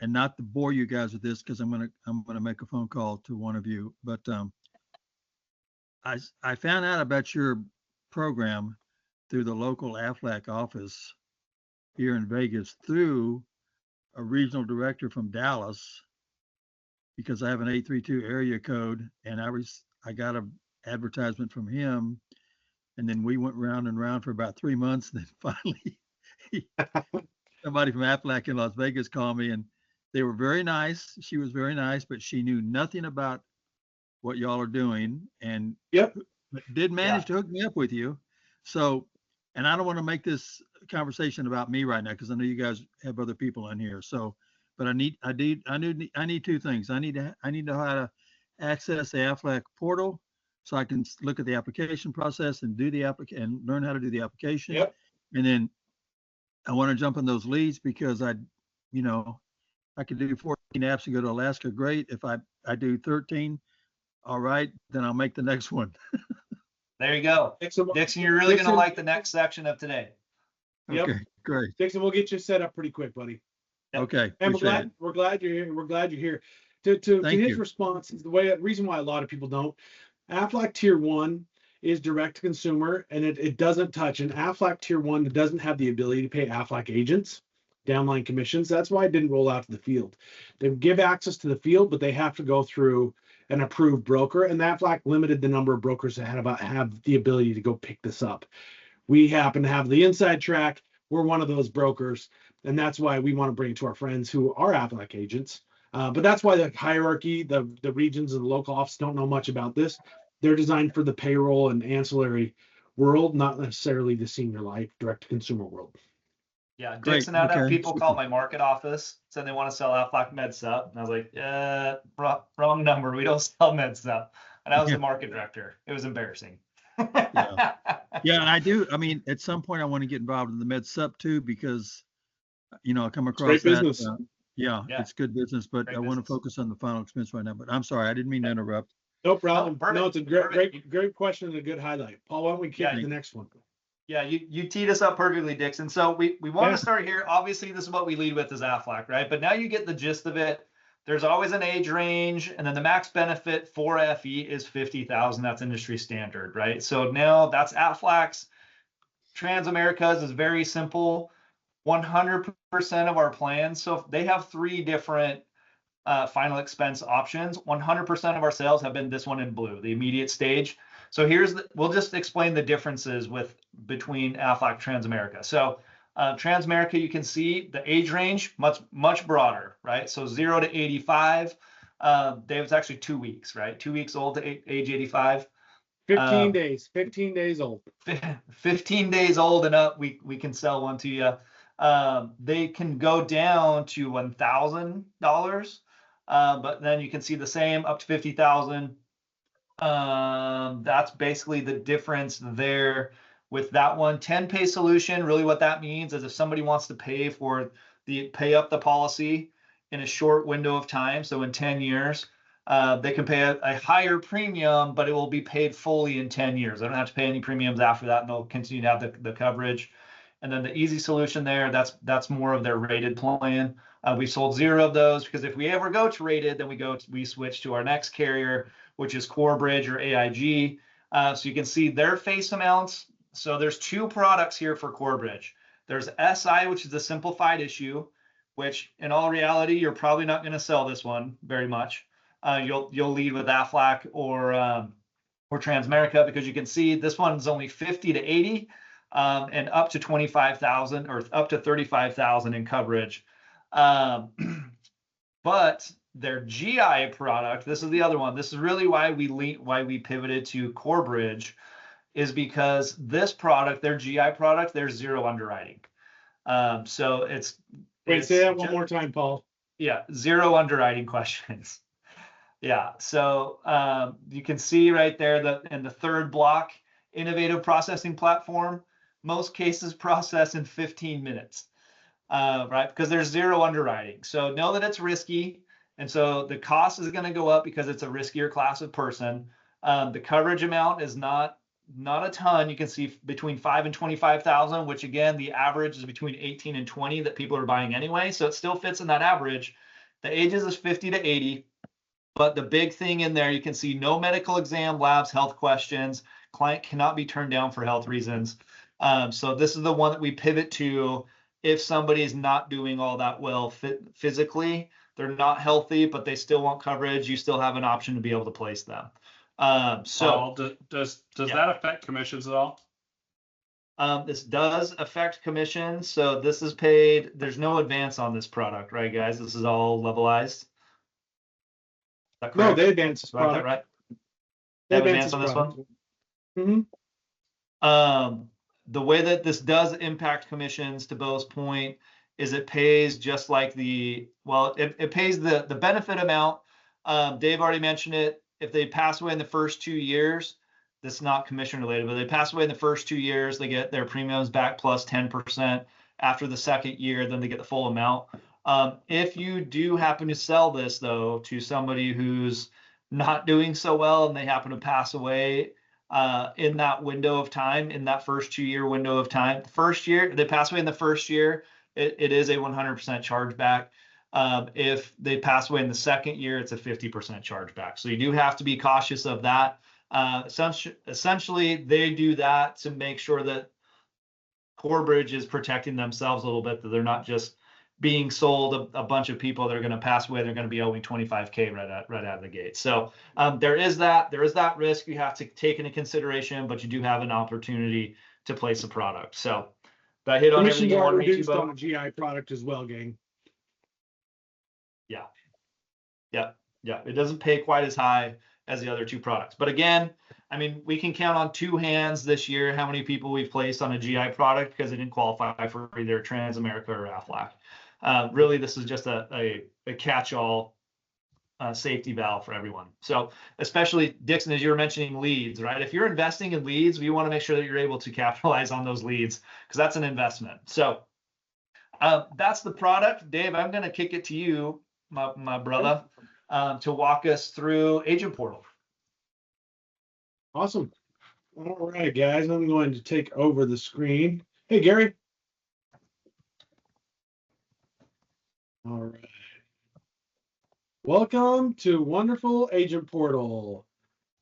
not to bore you guys with this, because I'm gonna make a phone call to one of you. But I found out about your program through the local Aflac office here in Vegas through a regional director from Dallas, because I have an 832 area code, and I got an advertisement from him, and then we went round and round for about 3 months. And then finally, somebody from Aflac in Las Vegas called me, and they were very nice. She was very nice, but she knew nothing about what y'all are doing, and did manage to hook me up with you. So, and I don't want to make this conversation about me right now, because I know you guys have other people in here. So, but I need 2 things. I need to know how to access the Aflac portal, so I can look at the application process and do the and learn how to do the application. Yep. And then I want to jump in those leads because I could do 14 apps and go to Alaska. Great. If I do 13, all right, then I'll make the next one. There you go. Dixon, you're really going to like the next section of today. Yep. Okay, great. Dixon, we'll get you set up pretty quick, buddy. Yep. Okay. And appreciate it. we're glad you're here. We're glad you're here. To Thank his you. response is the reason why a lot of people don't. Aflac Tier 1 is direct to consumer, and it doesn't touch an Aflac Tier 1 that doesn't have the ability to pay Aflac agents downline commissions. That's why it didn't roll out to the field. They give access to the field, but they have to go through an approved broker, and Aflac limited the number of brokers that have the ability to go pick this up. We happen to have the inside track. We're one of those brokers, and that's why we want to bring it to our friends who are Aflac agents. But that's why the hierarchy, the regions and the local office don't know much about this. They're designed for the payroll and ancillary world, not necessarily the senior life direct to consumer world. Yeah, Great, Dixon, I'd have okay. people call my market office, saying they want to sell Aflac MedSup. And I was like, wrong number. We don't sell MedSup. And I was the market director. It was embarrassing. Yeah, and I do. I mean, at some point I want to get involved in the MedSup too, because, I come across great that. business. Yeah, Yeah. it's good business, but Great I want to business. focus on the final expense right now. But I'm sorry, I didn't mean to interrupt. No problem. perfect, No, it's a great question and a good highlight. Paul, why don't we kick Yeah. to the next one? Yeah, you teed us up perfectly, Dixon. So we want Yeah. to start here. Obviously, this is what we lead with is Aflac, right? But now you get the gist of it. There's always an age range, and then the max benefit for FE is 50,000. That's industry standard, right? So now that's Aflac's. Transamerica's is very simple. 100% of our plans. So they have 3 different final expense options. 100% of our sales have been this one in blue, the immediate stage. So we'll just explain the differences between Aflac Transamerica. So Transamerica, you can see the age range much broader, right? So 0 to 85. Dave's actually 2 weeks, right? 2 weeks old to age 85. 15 days. 15 days old. 15 days old and up, we can sell one to you. They can go down to $1,000, but then you can see the same up to 50,000. That's basically the difference there with that one. 10-pay solution, really what that means is if somebody wants to pay up the policy in a short window of time, so in 10 years, they can pay a higher premium, but it will be paid fully in 10 years. They don't have to pay any premiums after that, and they'll continue to have the coverage. And then the easy solution there, that's more of their rated plan. We sold 0 of those because if we ever go to rated, then we switch to our next carrier, which is CoreBridge or AIG. So you can see their face amounts. So there's 2 products here for CoreBridge. There's SI, which is the simplified issue, which in all reality, you're probably not going to sell this one very much. You'll lead with Aflac or Transamerica because you can see this one's only 50 to 80 and up to 25,000 or up to 35,000 in coverage. But their GI product, this is the other one. This is really why we pivoted to CoreBridge, is because this product, their GI product, there's 0 underwriting. So Wait, say that one more time, Paul. Yeah, 0 underwriting questions. Yeah, so you can see right there that in the 3rd block, innovative processing platform, most cases process in 15 minutes, right? Because there's 0 underwriting. So know that it's risky. And so the cost is going to go up because it's a riskier class of person. The coverage amount is not a ton. You can see between 5 and 25,000, which again, the average is between 18 and 20 that people are buying anyway. So it still fits in that average. The ages is 50 to 80. But the big thing in there, you can see no medical exam, labs, health questions. Client cannot be turned down for health reasons. So this is the one that we pivot to if somebody is not doing all that well physically. They're not healthy, but they still want coverage. You still have an option to be able to place them. So does that affect commissions at all? This does affect commissions. So this is paid. There's no advance on this product, right, guys? This is all levelized. No, they advance this Right, product. right? They Have advance advance this on this product. one? The way that this does impact commissions, to Bo's point, is it pays just like it pays the benefit amount. Dave already mentioned it. if they pass away in the first 2 years, this is not commission related, but they pass away in the first 2 years, they get their premiums back plus 10%. After the second year, then they get the full amount. If you do happen to sell this though to somebody who's not doing so well and they happen to pass away in that window of time, in that first 2-year window of time, the first year they pass away in the first year, it is a 100% chargeback. If they pass away in the second year, it's a 50% chargeback. So you do have to be cautious of that. Essentially, they do that to make sure that Corebridge is protecting themselves a little bit, that they're not just being sold a bunch of people that are going to pass away. They're going to be owing 25K right out of the gate. So there is that risk you have to take into consideration, but you do have an opportunity to place a product. So did I hit on everything you wanted me to, reduced on Bo? a GI product as well, gang. Yeah, it doesn't pay quite as high as the other two products. But again, I mean, we can count on 2 hands this year how many people we've placed on a GI product because they didn't qualify for either Transamerica or Aflac. Really, this is just a catch-all safety valve for everyone. So especially, Dixon, as you were mentioning leads, right? If you're investing in leads, we want to make sure that you're able to capitalize on those leads because that's an investment. So that's the product. Dave, I'm going to kick it to you, my brother, to walk us through Agent Portal. Awesome. All right, guys, I'm going to take over the screen. Hey, Gary. All right. Welcome to wonderful Agent Portal.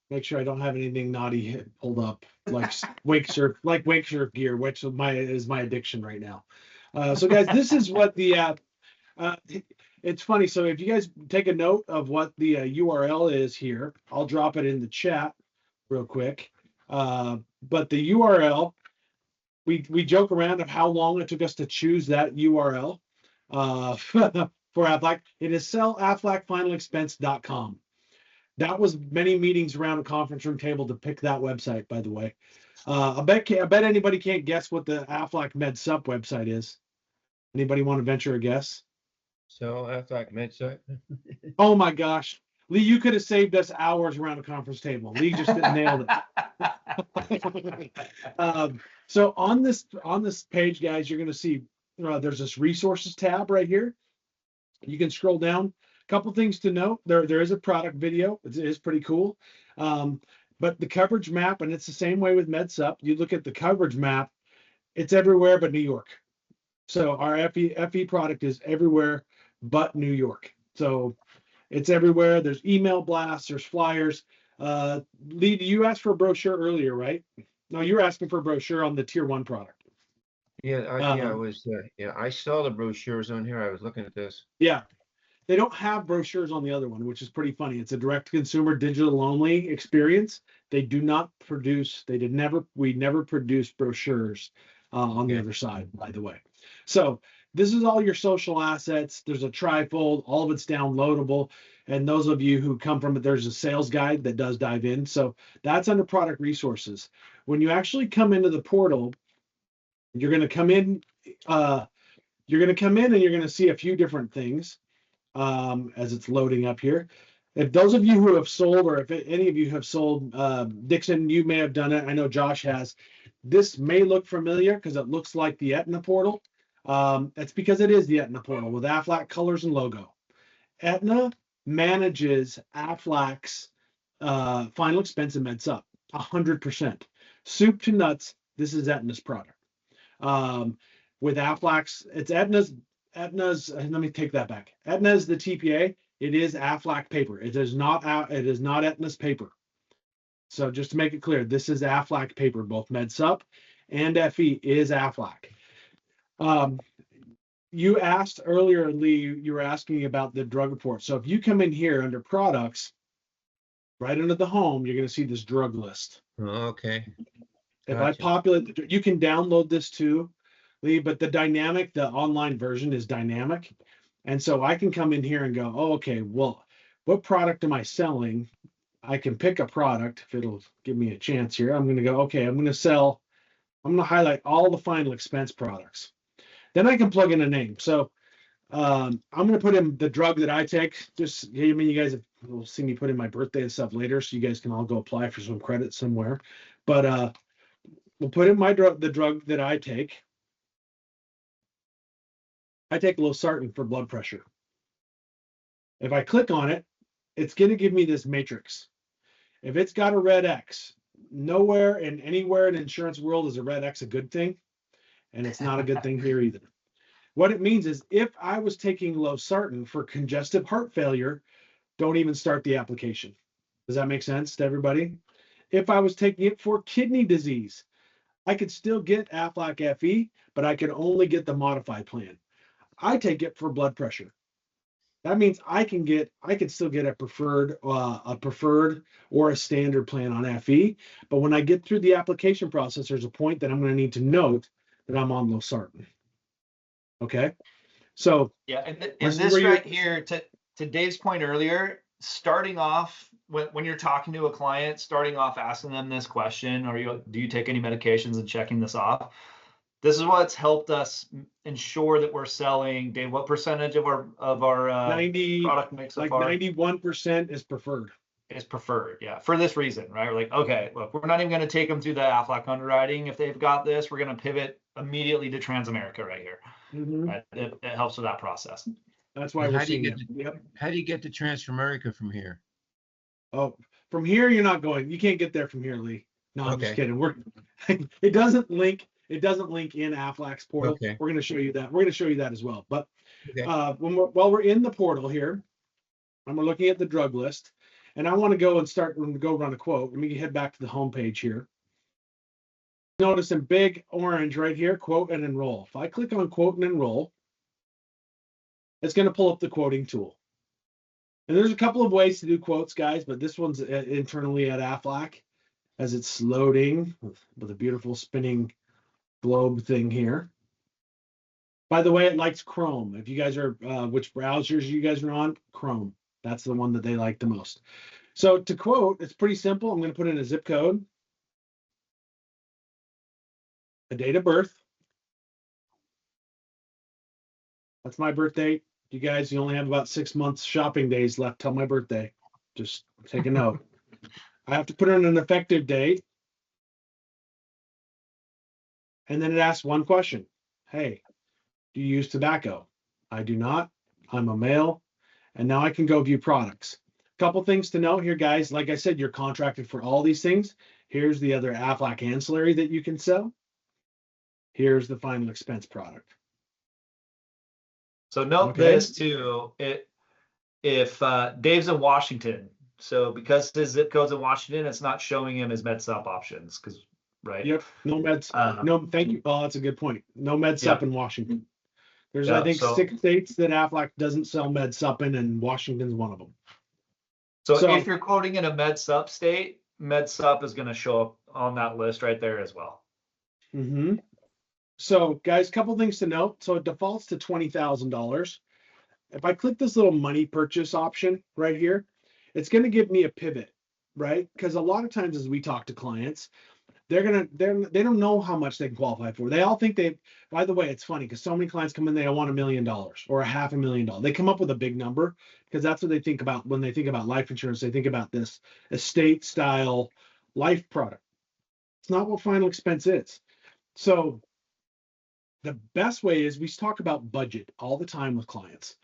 Make sure I don't have anything naughty pulled up like wake surf gear, which is my addiction right now. So guys, this is what the it's funny. So if you guys take a note of what the URL is here, I'll drop it in the chat real quick. But the URL, we joke around of how long it took us to choose that URL for Aflac. It is sellaflacfinalexpense.com. That was many meetings around a conference room table to pick that website, by the way. I bet anybody can't guess what the Aflac MedSup website is. Anybody want to venture a guess? So Aflac MedSup. Oh my gosh. Lee, you could have saved us hours around a conference table. Lee just nailed it. So on this page, guys, you're going to see there's this resources tab right here. You can scroll down. A couple things to note. There is a product video. It is pretty cool. But the coverage map, and it's the same way with MedSup. You look at the coverage map, it's everywhere but New York. So our FE product is everywhere but New York. So it's everywhere. There's email blasts, there's flyers. Lee, you asked for a brochure earlier, right? No, you were asking for a brochure on the tier 1 product. Yeah, I saw the brochures on here. I was looking at this. Yeah. They don't have brochures on the other one, which is pretty funny. It's a direct consumer digital only experience. They do not produce, we never produce brochures on the other side, by the way. So this is all your social assets. There's a trifold, all of it's downloadable. And those of you who come from it, there's a sales guide that does dive in. So that's under product resources. When you actually come into the portal, you're going to come in, and you're going to see a few different things as it's loading up here. If those of you who have sold, or if any of you have sold, Dixon, you may have done it. I know Josh has. This may look familiar because it looks like the Aetna portal. That's because it is the Aetna portal with Aflac colors and logo. Aetna manages Aflac's final expense and MedSup 100%. Soup to nuts, this is Aetna's product. With Aflac's, it's Aetna's, let me take that back. Aetna is the TPA. It is Aflac paper. It is not Aetna's paper. So just to make it clear, this is Aflac paper. Both MedSup and FE is Aflac. You asked earlier, Lee, you were asking about the drug report. So if you come in here under products, right under the home, you're going to see this drug list. Oh, okay. If Gotcha. I populate, you can download this too, Lee, but the online version is dynamic. And so I can come in here and go, oh, okay, well, what product am I selling? I can pick a product if it'll give me a chance here. I'm going to go, okay, I'm going to highlight all the final expense products. Then I can plug in a name. So I'm going to put in the drug that I take. Just, I mean, you guys will see me put in my birthday and stuff later, so you guys can all go apply for some credit somewhere. But we'll put in the drug that I take. I take losartan for blood pressure. If I click on it, it's going to give me this matrix. If it's got a red X, nowhere and anywhere in the insurance world is a red X a good thing, and it's not a good thing here either. What it means is if I was taking losartan for congestive heart failure, don't even start the application. Does that make sense to everybody? If I was taking it for kidney disease, I could still get Aflac FE, but I could only get the modified plan. I take it for blood pressure. That means I can still get a preferred or a standard plan on FE. But when I get through the application process, there's a point that I'm going to need to note that I'm on losartan. Okay. So Yeah, and this is this where right here, to Dave's point earlier, starting off when you're talking to a client, starting off asking them this question, do you take any medications, and checking this off. This is what's helped us ensure that we're selling. Dave, what percentage of our 90, product mix so like far 91% is preferred. is preferred? Yeah, for this reason, right? We're like, okay, look, we're not even going to take them through the Aflac underwriting. If they've got this, we're going to pivot immediately to Transamerica right here. Mhm. Right? It helps with that process. That's why And we're how do you seeing get it. Yep. How do you get to Transamerica from here? Oh, from here you're not going. You can't get there from here, Lee. No, I'm just Okay. kidding. It doesn't link in Aflac's portal. Okay. We're going to show you that. We're going to show you that as well. But Okay. while we're in the portal here, and we're looking at the drug list, and I want to go run a quote. Let me head back to the home page here. Notice in big orange right here, quote and enroll. If I click on quote and enroll, it's going to pull up the quoting tool. And there's a couple of ways to do quotes, guys, but this one's internally at Aflac as it's loading with a beautiful spinning globe thing here. By the way, it likes Chrome. If you guys are, which browsers you guys are on, Chrome. That's the one that they like the most. So to quote, it's pretty simple. I'm going to put in a zip code, a date of birth. That's my birthday. You guys, you only have about 6 months shopping days left till my birthday. Just take a note. I have to put in an effective date. And then it asks one question. Hey, do you use tobacco? I do not. I'm a male. And now I can go view products. Couple things to note here, guys. Like I said, you're contracted for all these things. Here's the other Aflac ancillary that you can sell. Here's the final expense product. So note Okay. this too. If Dave's in Washington, so because his zip code's in Washington, it's not showing him his MedSup options, because right. Yep. No meds. No, thank you. Oh, that's a good point. No MedSup Yep. in Washington. There's, Yeah, I think, so- 6 states that Aflac doesn't sell MedSup in, and Washington's one of them. So, So- if you're quoting in a MedSup state, MedSup is going to show up on that list right there as well. Mm-hmm. So, guys, couple things to note. So it defaults to $20,000. If I click this little money purchase option right here, it's going to give me a pivot, right? Because a lot of times as we talk to clients, they don't know how much they can qualify for. They all think by the way, it's funny because so many clients come in, they want $1 million or $500,000. They come up with a big number because that's what they think about when they think about life insurance. They think about this estate style life product. It's not what final expense is. So the best way is we talk about budget all the time with clients.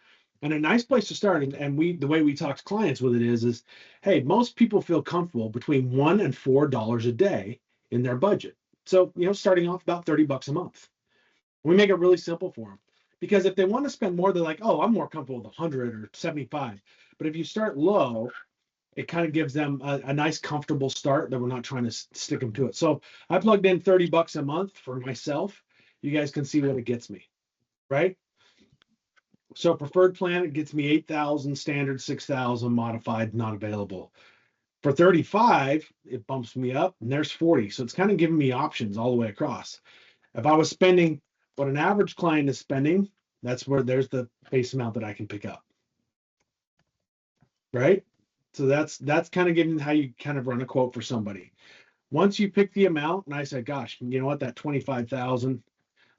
And a nice place to start, and the way we talk to clients with it is, hey, most people feel comfortable between $1 and $4 a day in their budget. So, starting off about $30 a month. We make it really simple for them, because if they want to spend more, they're like, oh, I'm more comfortable with 100 or 75. But if you start low, it kind of gives them a nice, comfortable start that we're not trying to stick them to it. So I plugged in $30 a month for myself. You guys can see what it gets me, right? So preferred plan, it gets me 8,000, standard 6,000, modified, not available. For 35, it bumps me up, and there's 40. So it's kind of giving me options all the way across. If I was spending what an average client is spending, that's where there's the base amount that I can pick up. Right? So that's kind of giving how you kind of run a quote for somebody. Once you pick the amount, and I said, gosh, you know what, that 25,000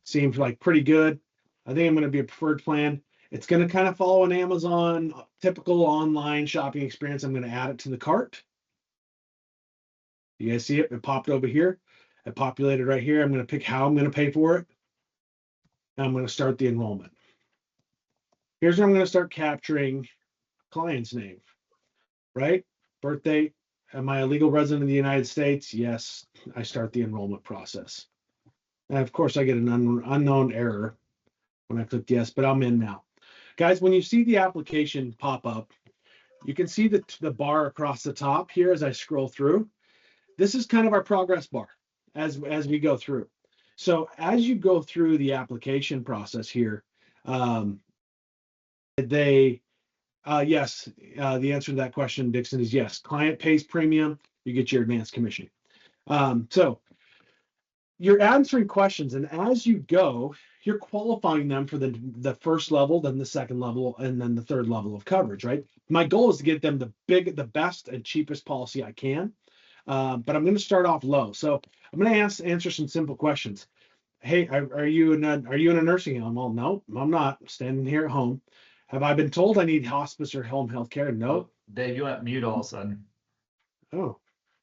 seems like pretty good. I think I'm going to be a preferred plan. It's going to kind of follow an Amazon typical online shopping experience. I'm going to add it to the cart. You guys see it? It popped over here. It populated right here. I'm going to pick how I'm going to pay for it. And I'm going to start the enrollment. Here's where I'm going to start capturing client's name, right? Birthday. Am I a legal resident of the United States? Yes. I start the enrollment process. And of course, I get an unknown error when I click yes, but I'm in now. Guys, when you see the application pop up, you can see the bar across the top here as I scroll through. This is kind of our progress bar as we go through. So as you go through the application process here, yes, the answer to that question, Dixon, is yes. Client pays premium, you get your advanced commission. So you're answering questions, and as you go, you're qualifying them for the first level, then the second level, and then the third level of coverage, right? My goal is to get them the best and cheapest policy I can, but I'm going to start off low. So I'm going to answer some simple questions. Hey, are you in a nursing home? Well, no, I'm not. I'm standing here at home. Have I been told I need hospice or home health care? No. Oh, Dave, you went mute all of a sudden. Oh,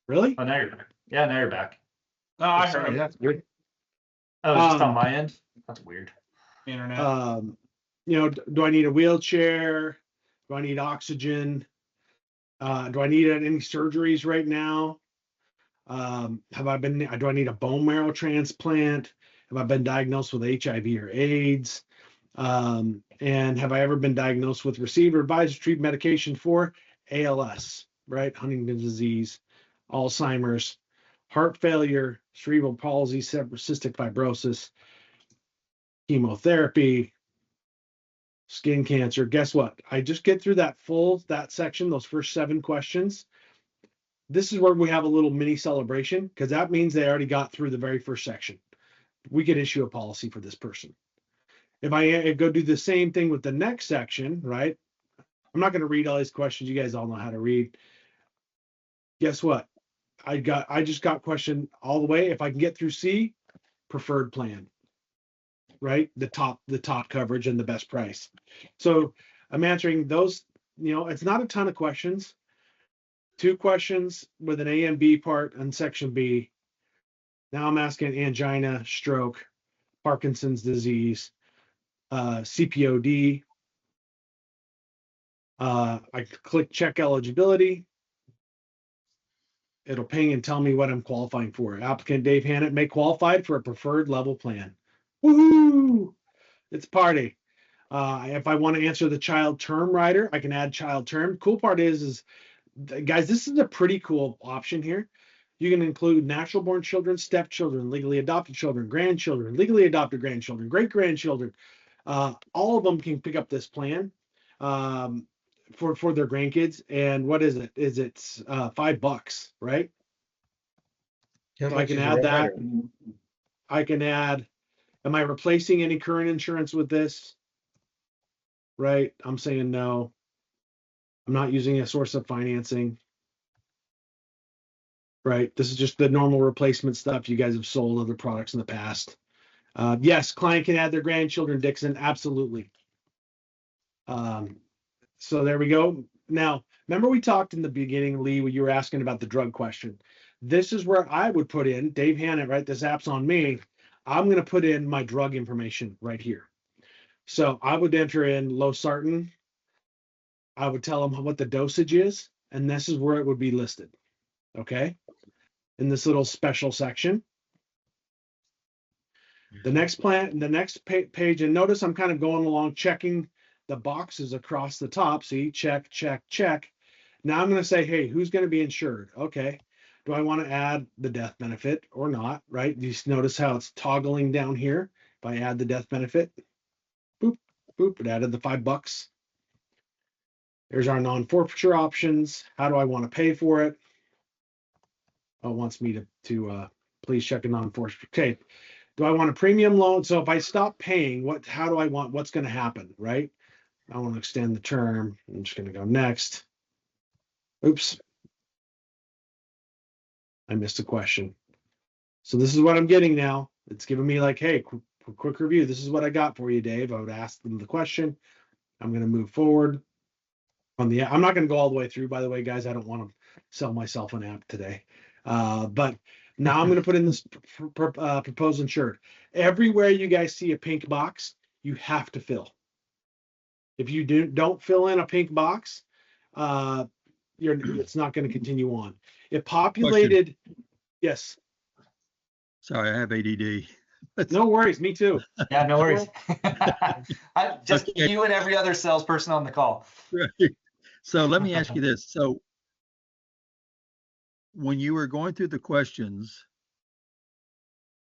really? Oh, now you're back. Yeah, now you're back. No, I heard Sorry, him. that's weird. Oh, it's just on my end. That's weird. Internet. Do I need a wheelchair? Do I need oxygen? Do I need any surgeries right now? Do I need a bone marrow transplant? Have I been diagnosed with HIV or AIDS? And have I ever been diagnosed with received or advised to treat medication for ALS, right? Huntington's disease, Alzheimer's, heart failure, cerebral palsy, cystic fibrosis, chemotherapy, skin cancer. Guess what? I just get through that section, those first 7 questions. This is where we have a little mini celebration because that means they already got through the very first section. We could issue a policy for this person. If I go do the same thing with the next section, right? I'm not going to read all these questions. You guys all know how to read. Guess what? I just got question all the way. If I can get through C, preferred plan, right? The top coverage and the best price. So I'm answering those, it's not a ton of questions. 2 questions with an A and B part on section B. Now I'm asking angina, stroke, Parkinson's disease, CPOD. I click check eligibility. It'll ping and tell me what I'm qualifying for. Applicant Dave Hannett may qualify for a preferred level plan. Woohoo! It's party. If I want to answer the child term rider, I can add child term. Cool part is guys, this is a pretty cool option here. You can include natural born children, stepchildren, legally adopted children, grandchildren, legally adopted grandchildren, great grandchildren. All of them can pick up this plan for their grandkids. And what is it? It's $5, right? How So I much can is a add that. rider? I can add. Am I replacing any current insurance with this? Right. I'm saying no. I'm not using a source of financing. Right. This is just the normal replacement stuff. You guys have sold other products in the past. Yes, client can add their grandchildren, Dixon. Absolutely. So there we go. Now, remember we talked in the beginning, Lee, when you were asking about the drug question. This is where I would put in, Dave Hannett, right? This app's on me. I'm going to put in my drug information right here. So I would enter in losartan. I would tell them what the dosage is, and this is where it would be listed. Okay. In this little special section. The next page, and notice I'm kind of going along checking the boxes across the top. See, check, check, check. Now I'm going to say, hey, who's going to be insured? Okay. Do I want to add the death benefit or not? Right. You notice how it's toggling down here. If I add the death benefit, boop, boop, it added the $5. There's our non-forfeiture options. How do I want to pay for it? Oh, it wants me to please check a non-forfeiture. Okay. Do I want a premium loan? So if I stop paying, how do I want, what's going to happen, right? I want to extend the term. I'm just going to go next. Oops. I missed a question. So this is what I'm getting now. It's giving me like, hey, quick review. This is what I got for you, Dave. I would ask them the question. I'm going to move forward on the, I'm not going to go all the way through, by the way, guys. I don't want to sell myself an app today. But now I'm going to put in this proposed insured. Everywhere you guys see a pink box, you have to fill. If you don't fill in a pink box, it's not going to continue on. It populated. Yes. Sorry, I have ADD. No worries. Me too. Yeah, no worries. Just Okay. you and every other salesperson on the call. Right. So let me ask you this. So when you were going through the questions,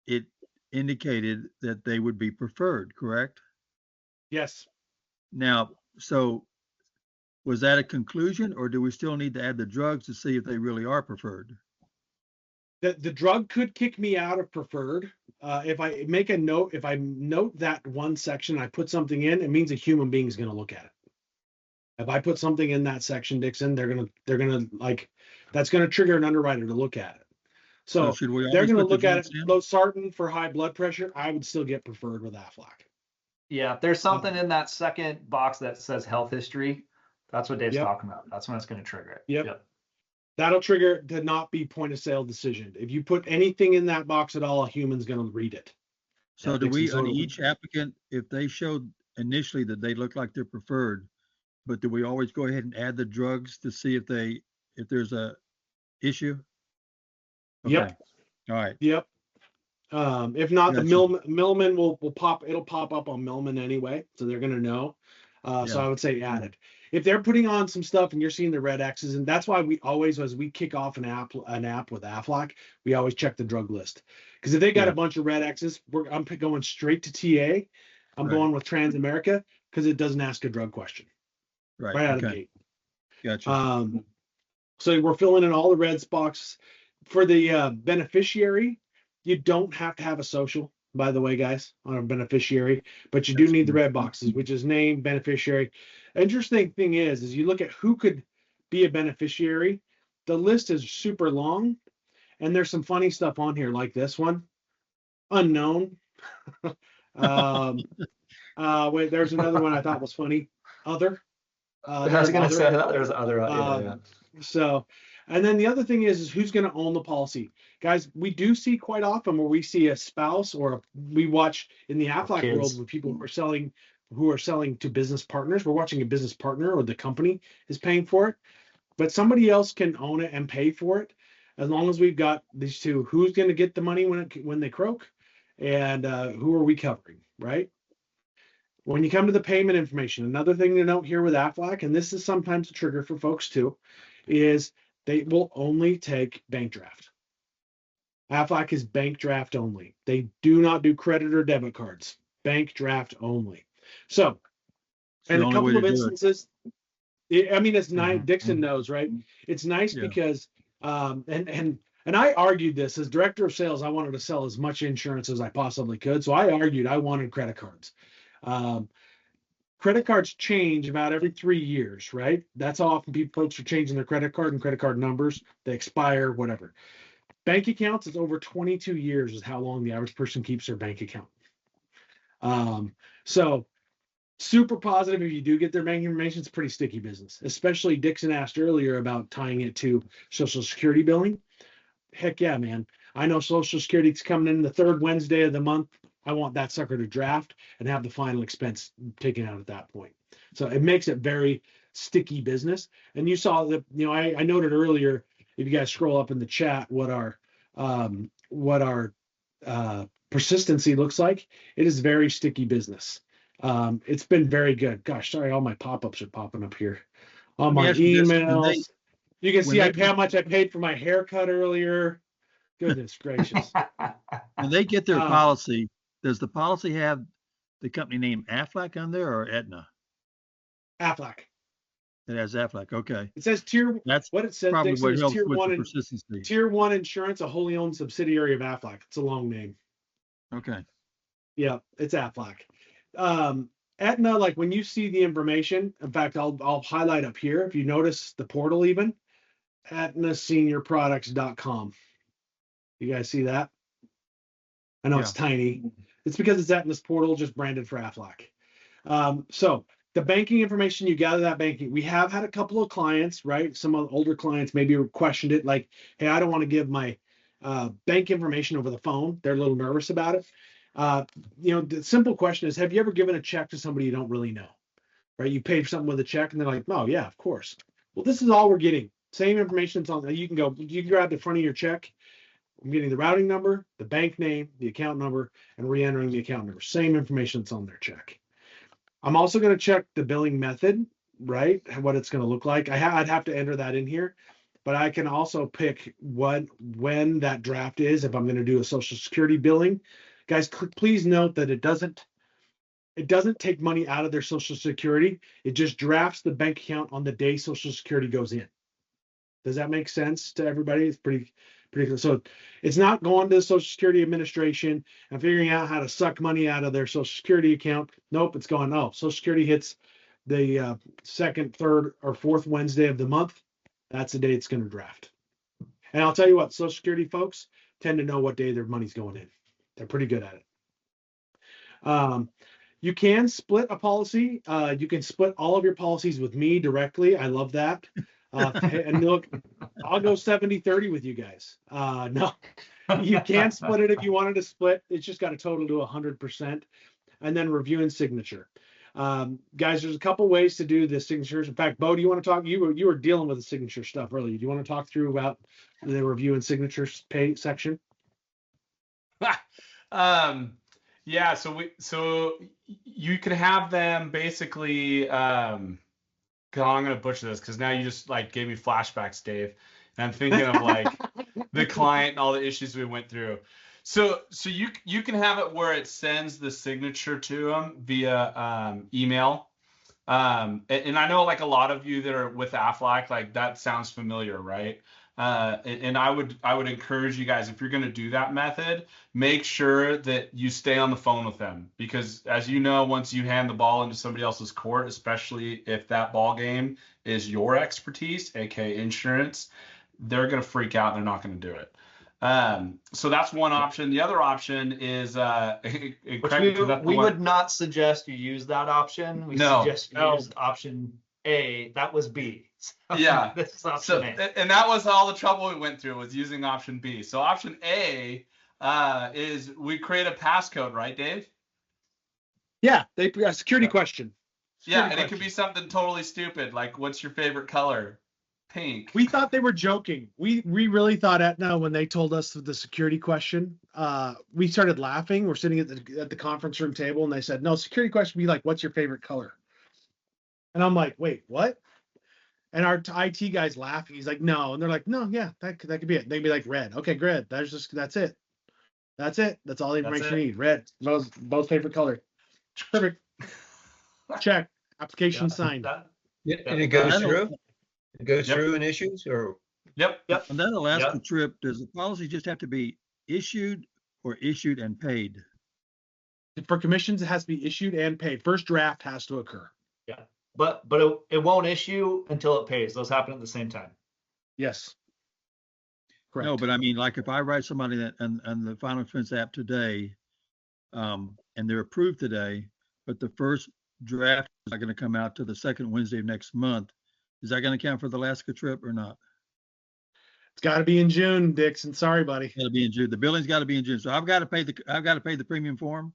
it indicated that they would be preferred, correct? Yes. Now, so was that a conclusion, or do we still need to add the drugs to see if they really are preferred? The drug could kick me out of preferred. If I make a note, if I note that one section, I put something in, it means a human being is going to look at it. If I put something in that section, Dixon, they're gonna like, that's gonna trigger an underwriter to look at it. So should we they're always gonna put the look at it. drugs in? Losartan for high blood pressure, I would still get preferred with Aflac. Yeah, if there's something in that second box that says health history, that's what Dave's Yep. talking about. That's when it's going to trigger it. Yep. That'll trigger to not be point of sale decision. If you put anything in that box at all, a human's gonna read it. So Yeah, do we, Dixon, on so- each applicant, if they showed initially that they look like they're preferred, but do we always go ahead and add the drugs to see if there's a issue? Yep. Okay. All right. Yep. If not, the Gotcha. Millman will pop. It'll pop up on Millman anyway, so they're gonna know. So Yeah. I would say add it. If they're putting on some stuff and you're seeing the red X's, and that's why we always, as we kick off an app with Aflac, we always check the drug list. Because if they got Yeah. a bunch of red X's, I'm going straight to TA. I'm Right. going with Transamerica because it doesn't ask a drug question Right. right out of the Okay. gate. Gotcha. So we're filling in all the red boxes. For the beneficiary, you don't have to have a social, by the way, guys, on a beneficiary, but you do That's need the good. red boxes, which is name, beneficiary. Interesting thing is you look at who could be a beneficiary. The list is super long, and there's some funny stuff on here, like this one, unknown. Wait, there's another one I thought was funny. Other. I was There's going to other. say there's other. Yeah. So, and then the other thing is who's going to own the policy, guys. We do see quite often where we see a spouse, or we watch in the Aflac kids. world with people who are selling to business partners. We're watching a business partner, or the company is paying for it, but somebody else can own it and pay for it, as long as we've got these two. Who's going to get the money when they croak, and who are we covering, right? When you come to the payment information, another thing to note here with Aflac, and this is sometimes a trigger for folks too, is they will only take bank draft. Aflac is bank draft only. They do not do credit or debit cards. Bank draft only. So, It's the and a only way couple to of do it. instances, I mean, it's nice. Mhm. Dixon knows, right? It's nice Yeah. because, and I argued this as director of sales. I wanted to sell as much insurance as I possibly could. So I argued I wanted credit cards. Credit cards change about every 3 years, right? That's how often folks are changing their credit card and credit card numbers. They expire, whatever. Bank accounts, it's over 22 years is how long the average person keeps their bank account. So super positive if you do get their bank information. It's a pretty sticky business, especially Dixon asked earlier about tying it to Social Security billing. Heck yeah, man. I know Social Security's coming in the third Wednesday of the month. I want that sucker to draft and have the final expense taken out at that point. So it makes it very sticky business. And you saw that, I noted earlier, if you guys scroll up in the chat, what our persistency looks like. It is very sticky business. It's been very good. Gosh, sorry, all my pop-ups are popping up here. All Let me my ask you this, when emails. You can when see they how much I paid for my haircut earlier. Goodness gracious. When they get their Um, policy, does the policy have the company name Aflac on there or Aetna? Aflac. It has Aflac. Okay. It says That's what it says, probably Dixon, what is helps tier with one the persistency. tier one insurance, a wholly owned subsidiary of Aflac. It's a long name. Okay. Yeah, it's Aflac. Aetna, like when you see the information, in fact, I'll highlight up here. If you notice the portal, even AetnaSeniorProducts.com. You guys see that? I know it's tiny. It's because it's Aetna's portal, just branded for Aflac. So the banking information, you gather that banking. We have had a couple of clients, right? Some of the older clients maybe questioned it, like, hey, I don't want to give my bank information over the phone. They're a little nervous about it. The simple question is, have you ever given a check to somebody you don't really know, right? You paid for something with a check and they're like, oh yeah, of course. Well, this is all we're getting. Same information that's on. You can grab the front of your check. I'm getting the routing number, the bank name, the account number, and re-entering the account number. Same information that's on their check. I'm also going to check the billing method, right? What it's going to look like. I'd have to enter that in here, but I can also pick when that draft is if I'm going to do a Social Security billing. Guys, please note that it doesn't take money out of their Social Security. It just drafts the bank account on the day Social Security goes in. Does that make sense to everybody? It's pretty clear. So it's not going to the Social Security Administration and figuring out how to suck money out of their Social Security account. Nope, it's going, oh, Social Security hits the second, third, or fourth Wednesday of the month. That's the day it's going to draft. And I'll tell you what, Social Security folks tend to know what day their money's going in. They're pretty good at it. You can split a policy. You can split all of your policies with me directly. I love that. And look, I'll go 70-30 with you guys. No, you can split it if you wanted to split. It's just got to total to 100%. And then review and signature. Guys, there's a couple ways to do the signatures. In fact, Bo, do you want to talk? You were dealing with the signature stuff earlier. Do you want to talk through about the review and signature pay section? Yeah, so you can have them basically. I'm gonna butcher this because now you just like gave me flashbacks, Dave. And I'm thinking of like the client and all the issues we went through. So you can have it where it sends the signature to them via email. And I know like a lot of you that are with Aflac, like that sounds familiar, right? And I would encourage you guys, if you're going to do that method, make sure that you stay on the phone with them, because as you know, once you hand the ball into somebody else's court, especially if that ball game is your expertise, aka insurance, they're going to freak out and they're not going to do it. So that's one option. The other option is we would not suggest you use that option. We suggest you use option A. That was B. So yeah. This is option A. And that was all the trouble we went through, was using option B. So option A is we create a passcode, right, Dave? Yeah, a security question. And it could be something totally stupid, like what's your favorite color? Pink. We thought they were joking. We really thought Aetna, when they told us the security question, we started laughing. We're sitting at the conference room table and they said, no, security question would be like, what's your favorite color? And I'm like, wait, what? And our IT guy's laughing. He's like, no. And they're like, no, yeah, that could be it. They'd be like, red. Okay, red. That's it. That's it. That's all the information you need. Red. Both favorite color. Perfect. Check. Application signed. And it goes through? It goes through in issues, or? Yep. On that Alaska trip, does the policy just have to be issued and paid? For commissions, it has to be issued and paid. First draft has to occur. Yeah, but it won't issue until it pays. Those happen at the same time. Yes. Correct. No, but I mean, like if I write somebody that and the final expense app today, and they're approved today, but the first draft is not going to come out to the second Wednesday of next month, is that going to count for the Alaska trip or not? It's got to be in June, Dixon. Sorry, buddy. Got to be in June. The billing's got to be in June. So I've got to pay the premium for them.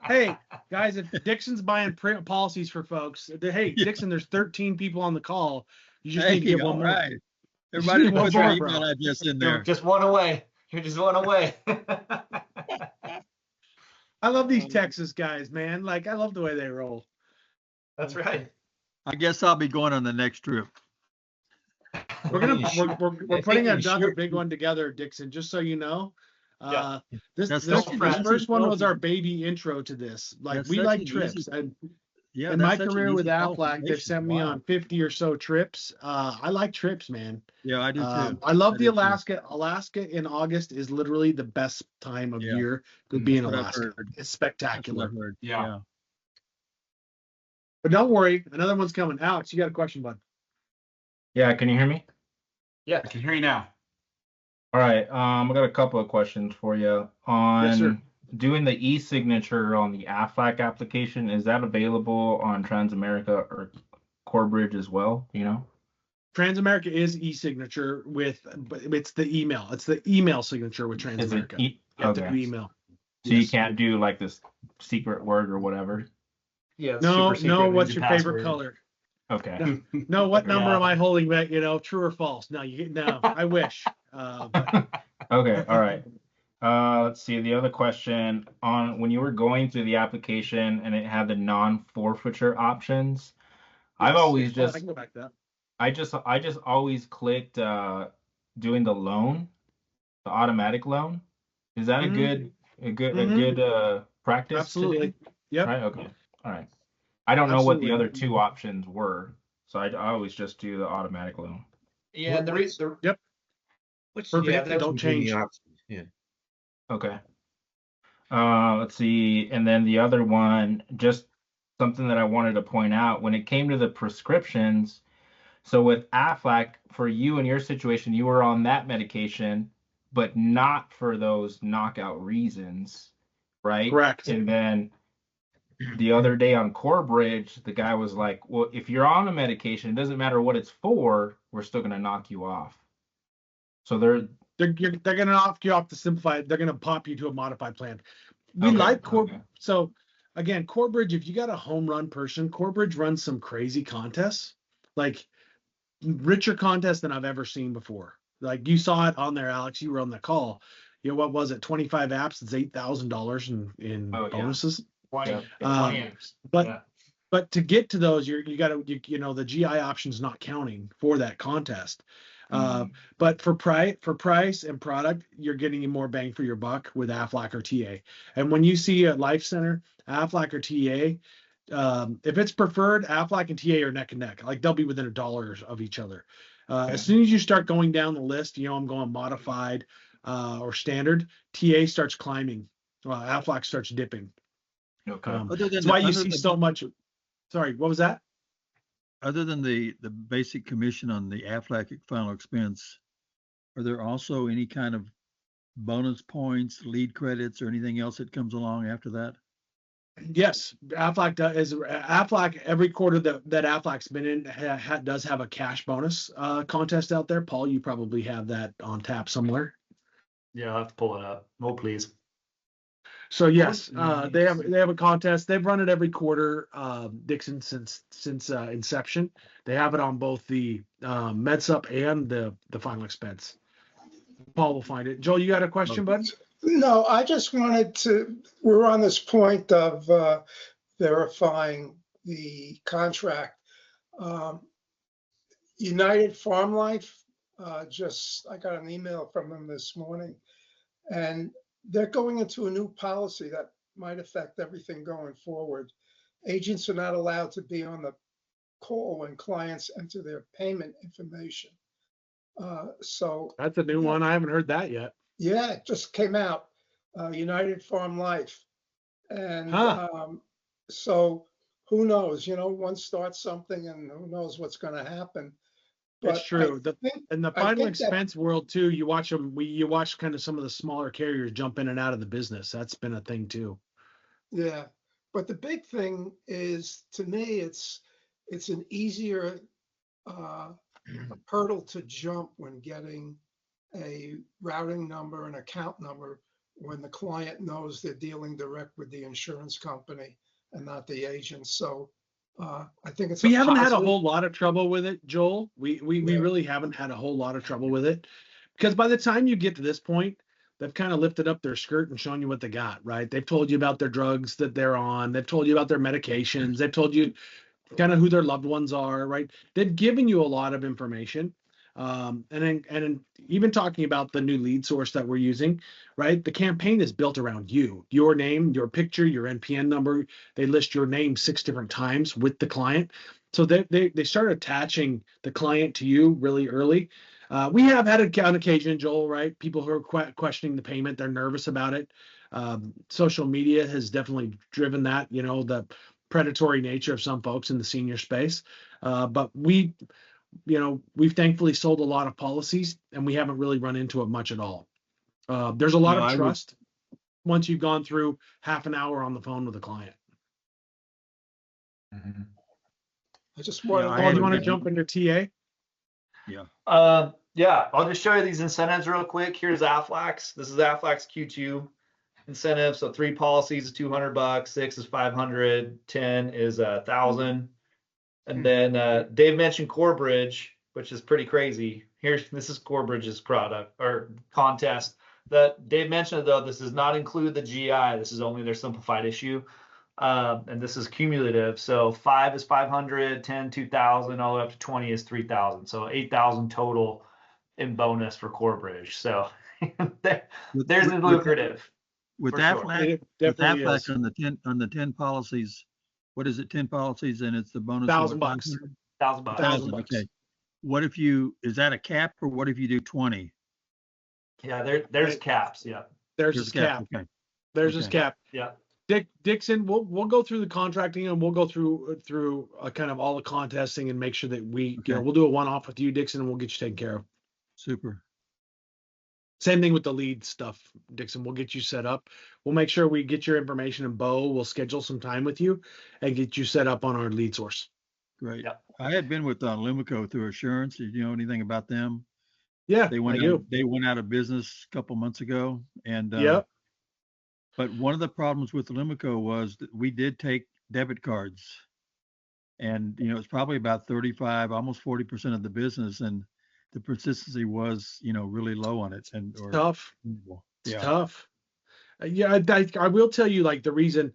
Hey guys, if Dixon's buying policies for folks, hey Dixon, there's 13 people on the call. You just need to get one more. Right. Everybody put their email address in there. Just one away. You're just one away. I love these Texas guys, man. Like I love the way they roll. That's right. I guess I'll be going on the next trip. We're putting another big one together, Dixon, just so you know. This first one was our baby intro to this. Like we like trips. And in my career with Aflac, they've sent me on 50 or so trips. I like trips, man. Yeah, I do too. I love the Alaska. Alaska in August is literally the best time of year to be in Alaska. It's spectacular. Yeah. But don't worry, another one's coming. Alex, you got a question, bud? Yeah, can you hear me? Yeah, I can hear you now. All right. I got a couple of questions for you on Yes, sir. doing the e-signature on the Aflac application, is that available on Transamerica or Corebridge as well? You know? Transamerica is e-signature but it's the email. It's the email signature with Is it Transamerica. You have to do okay? email. So you Yes. can't do like this secret word or whatever. Yeah. No, super secret, no. lose What's your favorite password. color? Okay. No, what number Yeah. am I holding back? True or false? No, no. I wish. But Okay. All right. Let's see. The other question on when you were going through the application and it had the non-forfeiture options, I've yes. always Oh, I just can go back to that. I just always clicked doing the loan, the automatic loan. Is that a Mhm. good practice to Absolutely. do? Yep. Right? Okay. All right. I don't know what the Absolutely. other two options were, so I always just do the automatic loan. Yeah. And Yep. What's Perfect. Yeah, the that don't difference between the change. options? Yeah. Okay. Let's see. And then the other one, just something that I wanted to point out when it came to the prescriptions. So with Aflac, for you in your situation, you were on that medication, but not for those knockout reasons, right? Correct. And then the other day on Corebridge, the guy was like, "Well, if you're on a medication, it doesn't matter what it's for, we're still going to knock you off." So they're They're going to knock you off the simplified. They're going to pop you to a modified plan. We Okay, like okay. So again, Corebridge, if you got a home run person, Corebridge runs some crazy contests, like richer contests than I've ever seen before. Like you saw it on there, Alex. You were on the call. What was it? 25 apps. It's $8,000 in Oh, yeah. bonuses. 20, Yeah. 20 amps. But Yeah. but to get to those, you got to the GI option's not counting for that contest. But for price and product, you're getting more bang for your buck with Aflac or TA. And when you see a Life Center, Aflac or TA, if it's preferred, Aflac and TA are neck and neck. Like they'll be within $1 of each other. As soon as you start going down the list, I'm going modified or standard. TA starts climbing. Aflac starts dipping. Okay. Other than That's the, why you under see the, so much. Sorry, what was that? other than the basic commission on the Aflac final expense, are there also any kind of bonus points, lead credits, or anything else that comes along after that? Yes, Aflac every quarter that Aflac's been in does have a cash bonus contest out there. Paul, you probably have that on tap somewhere. Yeah, I'll have to pull it up. Oh, please. So yes, they have a contest. They've run it every quarter, Dixon, since inception. They have it on both the MedSup and the final expense. Paul will find it. Joel, you got a question, bud? No, I just we're on this point of verifying the contract. United Farm Life, I got an email from them this morning, and they're going into a new policy that might affect everything going forward. Agents are not allowed to be on the call when clients enter their payment information. So That's a new one. I haven't heard that yet. yeah, it just came out, United Farm Life. And so who knows, one starts something and who knows what's going to happen. But It's true. In the final think that- expense world too, you watch kind of some of the smaller carriers jump in and out of the business. That's been a thing too. Yeah, but the big thing is, to me, it's an easier hurdle to jump when getting a routing number and account number when the client knows they're dealing direct with the insurance company and not the agent. So I think it's We haven't had a whole lot of trouble with it, Joel. We Yeah. really haven't had a whole lot of trouble with it, because by the time you get to this point, they've kind of lifted up their skirt and shown you what they got, right? They've told you about their drugs that they're on. They've told you about their medications. They've told you kind of who their loved ones are, right? They've given you a lot of information. And even talking about the new lead source that we're using, right? The campaign is built around you, your name, your picture, your NPN number. They list your name 6 different times with the client. So they start attaching the client to you really early. We have had on occasion, Joel, right? People who are questioning the payment, they're nervous about it. Social media has definitely driven that, the predatory nature of some folks in the senior space. But we've thankfully sold a lot of policies and we haven't really run into it much at all. There's a lot of trust. once you've gone through half an hour on the phone with a client. I just Yeah, wanted I to Paul, had you want to a- jump into TA? Yeah, I'll just show you these incentives real quick. Here's Aflac's. This is Aflac's Q2 incentive. So 3 policies is $200, 6 is 500, 10 is 1,000. And then Dave mentioned Corebridge, which is pretty crazy. This is Corebridge's product or contest. That Dave mentioned though, this does not include the GI. This is only their simplified issue. And this is cumulative. So 5 is 500, 10, 2,000, all the way up to 20 is 3,000. So 8,000 total in bonus for Corebridge. So there's the lucrative. With for sure. Aflac, It definitely with Aflac is. on the 10 policies, what is it, 10 policies and it's the bonus? $1,000. what, $1,000. $1,000. Okay. What if is that a cap or what if you do 20? Yeah, there's caps. Yeah. There's There's his a cap. Okay. There's his Okay. cap. Yeah. Dixon, we'll go through the contracting and we'll go through kind of all the contesting and make sure that Okay. we'll do a one-off with you, Dixon, and we'll get you taken care of. Super. Same thing with the lead stuff, Dixon. We'll get you set up. We'll make sure we get your information, and Bo will schedule some time with you and get you set up on our lead source. Great. Yep. I had been with Lumico through Assurance. Did you know anything about them? Yeah, They I went do. out, they went out of business a couple months ago. And Yep. but one of the problems with Lumico was that we did take debit cards. And it's probably about 35, almost 40% of the business. And the persistency was, really low on it. Tough. It's Yeah. tough. Yeah, I will tell you, like, the reason,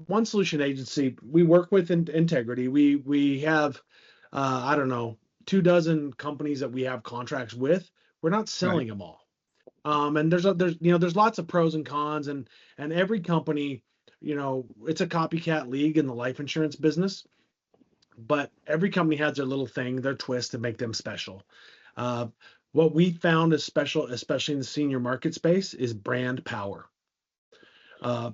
One Solution Agency, we work with integrity. We have, I don't know, 24 companies that we have contracts with. We're not selling them all. And there's lots of pros and cons, and every company, it's a copycat league in the life insurance business, but every company has their little thing, their twist to make them special. What we found is special, especially in the senior market space, is brand power.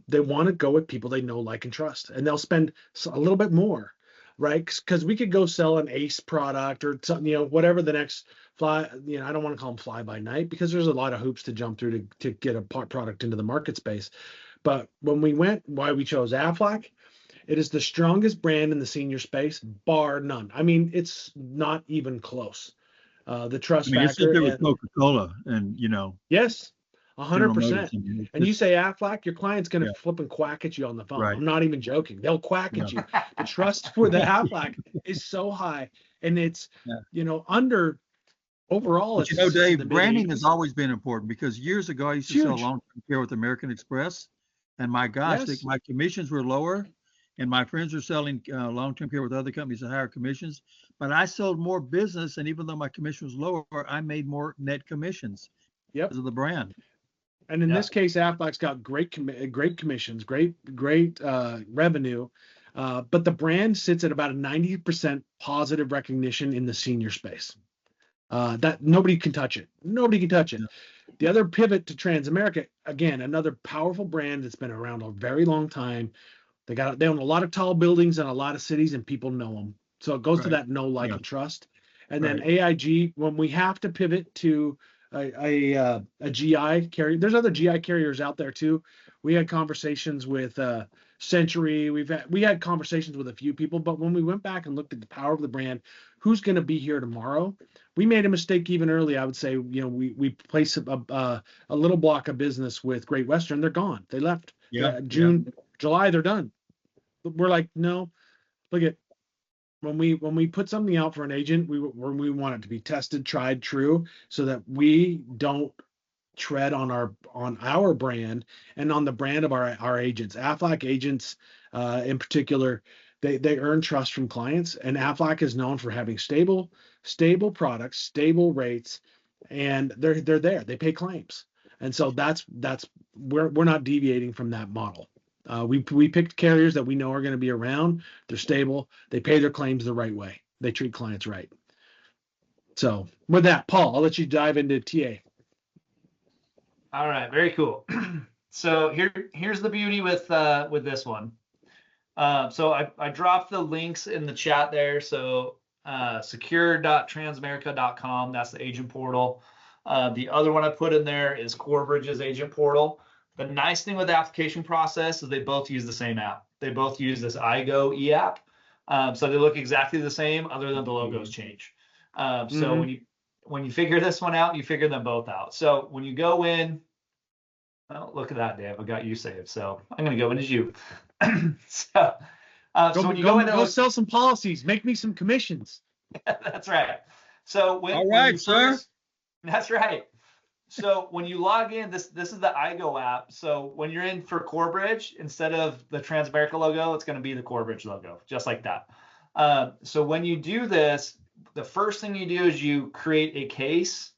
They want to go with people they know, like, and trust, and they'll spend a little bit more, right? Because we could go sell an ACE product or something, whatever the next fly. I don't want to call them fly by night because there's a lot of hoops to jump through to get a product into the market space. But when we why we chose Aflac, it is the strongest brand in the senior space, bar none. I mean, it's not even close. The trust It's factor. up there with Coca-Cola and, Yes, General 100%. Motors. I mean, And you say Aflac, your client's going to Yeah. flip and quack at you on the phone. Right. I'm not even joking. They'll quack at Yeah. you. The trust for the Aflac is so high, and it's under overall. But It's in Dave, the branding mid-80s. has always been important because years ago I used to It's sell huge. long-term care with American Express, and my gosh, Yes. my commissions were lower, and my friends were selling long-term care with other companies at higher commissions, but I sold more business, and even though my commission was lower, I made more net commissions because of the brand. And in Yeah. this case, Aflac's got great commissions, great revenue, but the brand sits at about a 90% positive recognition in the senior space. That nobody can touch it. Nobody can touch it. Yeah. The other pivot to Transamerica, again, another powerful brand that's been around a very long time. They own a lot of tall buildings in a lot of cities, and people know them. So it goes to Right. that know, like, Yeah. and trust. And then Right. AIG, when we have to pivot to a GI carrier, there's other GI carriers out there too. We had conversations with Century. We had conversations with a few people, but when we went back and looked at the power of the brand, who's going to be here tomorrow, we made a mistake even early. I would say, we placed a little block of business with Great Western. They're gone. They left. Yeah. June, July, they're done. We're like, no, look at. When we put something out for an agent, we want it to be tested, tried, true, so that we don't tread on our brand and on the brand of our agents. Aflac agents, in particular, they earn trust from clients, and Aflac is known for having stable products, stable rates, and they're there. They pay claims, and so that's we're not deviating from that model. We picked carriers that we know are going to be around. They're stable. They pay their claims the right way. They treat clients right. So with that, Paul, I'll let you dive into TA. All right, very cool. So here's the beauty with this one. So I dropped the links in the chat there. So secure.transamerica.com, that's the agent portal. The other one I put in there is Corebridge's agent portal. The nice thing with the application process is they both use the same app. They both use this iGo e-app. So they look exactly the same other than the logos change. So when you figure this one out, you figure them both out. So when you go in, oh, look at that, Dave. I got you saved. So I'm going to go in as you. So when you go in, go sell some policies, make me some commissions. That's right. So when, All when right, you sir. first, that's right. So when you log in, this is the iGo app. So when you're in for Corebridge, instead of the Transamerica logo, it's going to be the Corebridge logo, just like that. So when you do this, the first thing you do is you create a case,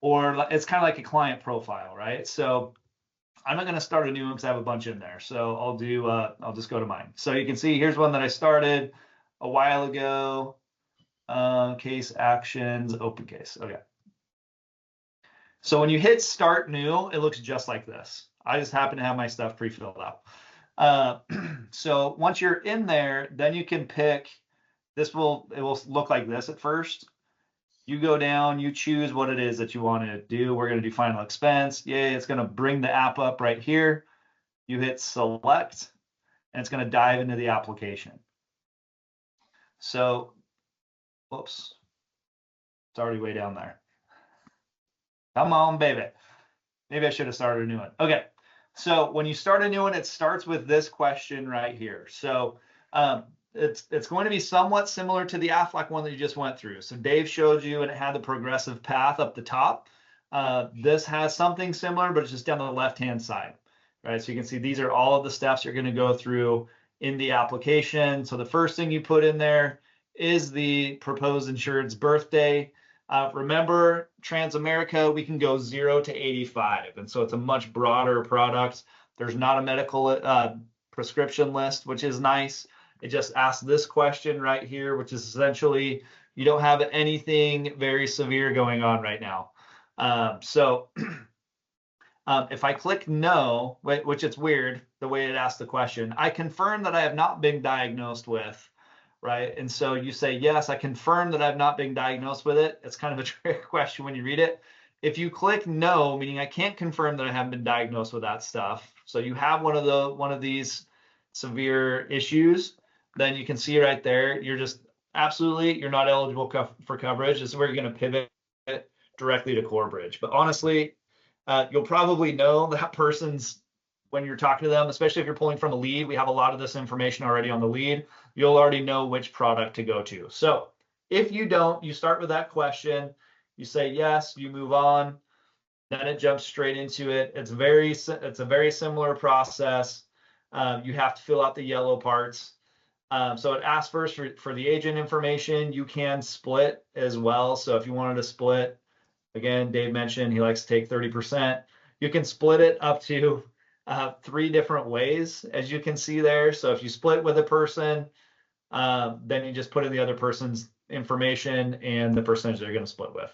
or it's kind of like a client profile, right? So I'm not going to start a new one because I have a bunch in there. So I'll just go to mine. So you can see here's one that I started a while ago. Case actions, open case. Okay. So when you hit start new, it looks just like this. I just happen to have my stuff pre-filled out. So once you're in there, then you can pick, it will look like this at first. You go down, you choose what it is that you want to do. We're going to do final expense. Yay, it's going to bring the app up right here. You hit select, and it's going to dive into the application. So, whoops, it's already way down there. Come on, baby. Maybe I should have started a new one. Okay, so when you start a new one, it starts with this question right here. So it's going to be somewhat similar to the Aflac one that you just went through. So Dave showed you, and it had the progressive path up the top. This has something similar, but it's just down the left-hand side, right? So you can see these are all of the steps you're going to go through in the application. So the first thing you put in there is the proposed insured's birthday. Remember, Transamerica, we can go 0 to 85, and so it's a much broader product. There's not a medical prescription list, which is nice. It just asks this question right here, which is essentially you don't have anything very severe going on right now. If I click no, which it's weird the way it asks the question, I confirm that I have not been diagnosed with, right? And so you say, yes, I confirm that I've not been diagnosed with it. It's kind of a trick question when you read it. If you click no, meaning I can't confirm that I haven't been diagnosed with that stuff, so you have one of these severe issues, then you can see right there, you're not eligible for coverage. This is where you're going to pivot directly to Corebridge. But honestly, you'll probably know that person's, when you're talking to them, especially if you're pulling from a lead, we have a lot of this information already on the lead. You'll already know which product to go to. So if you don't, you start with that question, you say yes, you move on, then it jumps straight into it. It's a very similar process. You have to fill out the yellow parts. So it asks first for the agent information. You can split as well. So if you wanted to split, again, Dave mentioned he likes to take 30%. You can split it up to 3 different ways, as you can see there. So if you split with a person, then you just put in the other person's information and the percentage they're going to split with.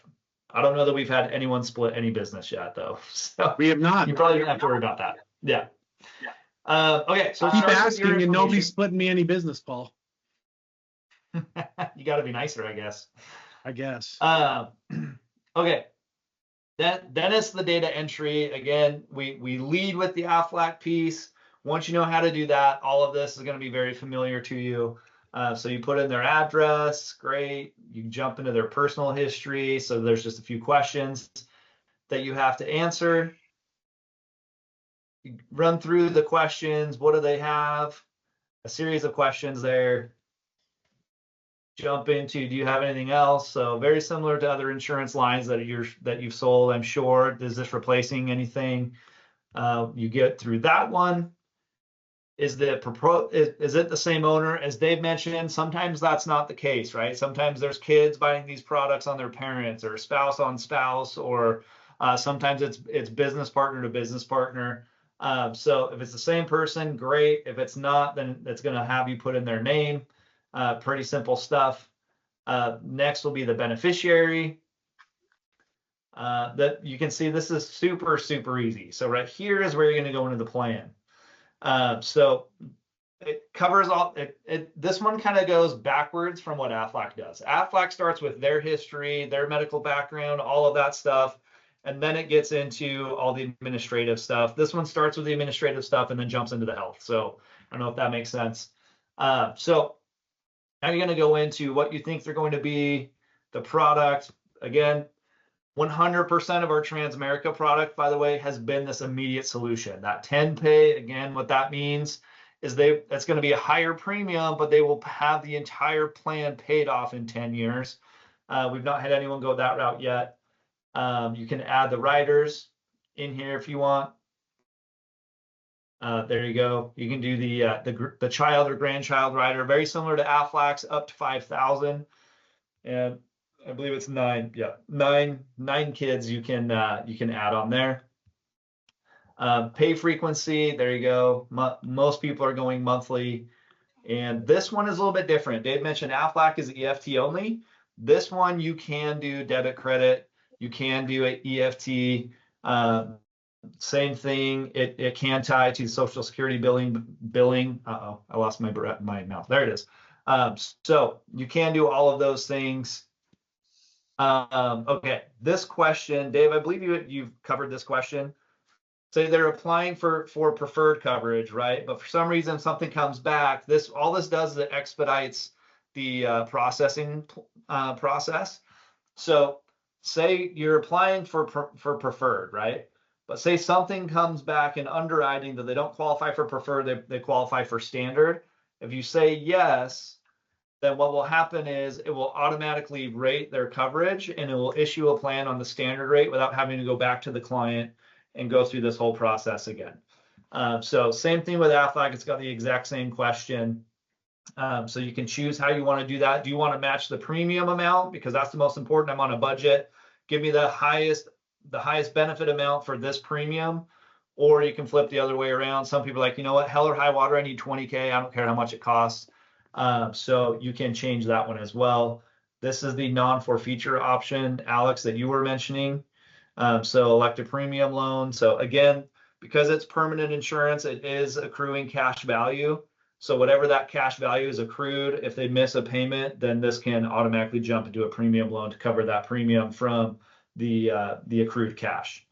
I don't know that we've had anyone split any business yet, though. So we have not. You probably don't have to worry about that. Yeah. Okay. So keep asking, and nobody's splitting me any business, Paul. You got to be nicer, I guess. Okay. Then it's the data entry. Again, we lead with the Aflac piece. Once you know how to do that, all of this is going to be very familiar to you. So you put in their address, great. You jump into their personal history. So there's just a few questions that you have to answer. You run through the questions. What do they have? A series of questions there. Jump into, do you have anything else? So very similar to other insurance lines that you've sold, I'm sure. Is this replacing anything? You get through that one. Is it the same owner? As Dave mentioned, sometimes that's not the case, right? Sometimes there's kids buying these products on their parents, or spouse on spouse, or sometimes it's business partner to business partner. So if it's the same person, great. If it's not, then it's going to have you put in their name. Pretty simple stuff. Next will be the beneficiary. That you can see this is super, super easy. So right here is where you're going to go into the plan. So it covers all, this one kind of goes backwards from what Aflac does. Aflac starts with their history, their medical background, all of that stuff. and then it gets into all the administrative stuff. This one starts with the administrative stuff and then jumps into the health. So I don't know if that makes sense. So now you're going to go into what you think they're going to be, the product. Again, 100% of our Transamerica product, by the way, has been this immediate solution. That 10 pay, again, what that means is that's going to be a higher premium, but they will have the entire plan paid off in 10 years. We've not had anyone go that route yet. You can add the riders in here if you want. There you go. You can do the child or grandchild rider, very similar to Aflac's, up to 5,000, and I believe it's 9. Yeah, nine kids you can add on there. Pay frequency. There you go. Most people are going monthly, and this one is a little bit different. Dave mentioned Aflac is EFT only. This one you can do debit credit. You can do an EFT. Same thing. It can tie to Social Security billing. Uh-oh, I lost my mouth. There it is. So you can do all of those things. Okay, this question, Dave, I believe you've covered this question. Say they're applying for preferred coverage, right? But for some reason something comes back. All this does is it expedites the processing process. So say you're applying for preferred, right? But say something comes back in underwriting that they don't qualify for preferred, they qualify for standard. If you say yes, then what will happen is it will automatically rate their coverage and it will issue a plan on the standard rate without having to go back to the client and go through this whole process again. So same thing with Aflac, it's got the exact same question. So you can choose how you want to do that. Do you want to match the premium amount? Because that's the most important. I'm on a budget. Give me the highest benefit amount for this premium, or you can flip the other way around. Some people are like, you know what, hell or high water, I need 20K. I don't care how much it costs. So you can change that one as well. This is the non-forfeiture option, Alex, that you were mentioning. So elect a premium loan. So again, because it's permanent insurance, it is accruing cash value. So whatever that cash value is accrued, if they miss a payment, then this can automatically jump into a premium loan to cover that premium from the accrued cash.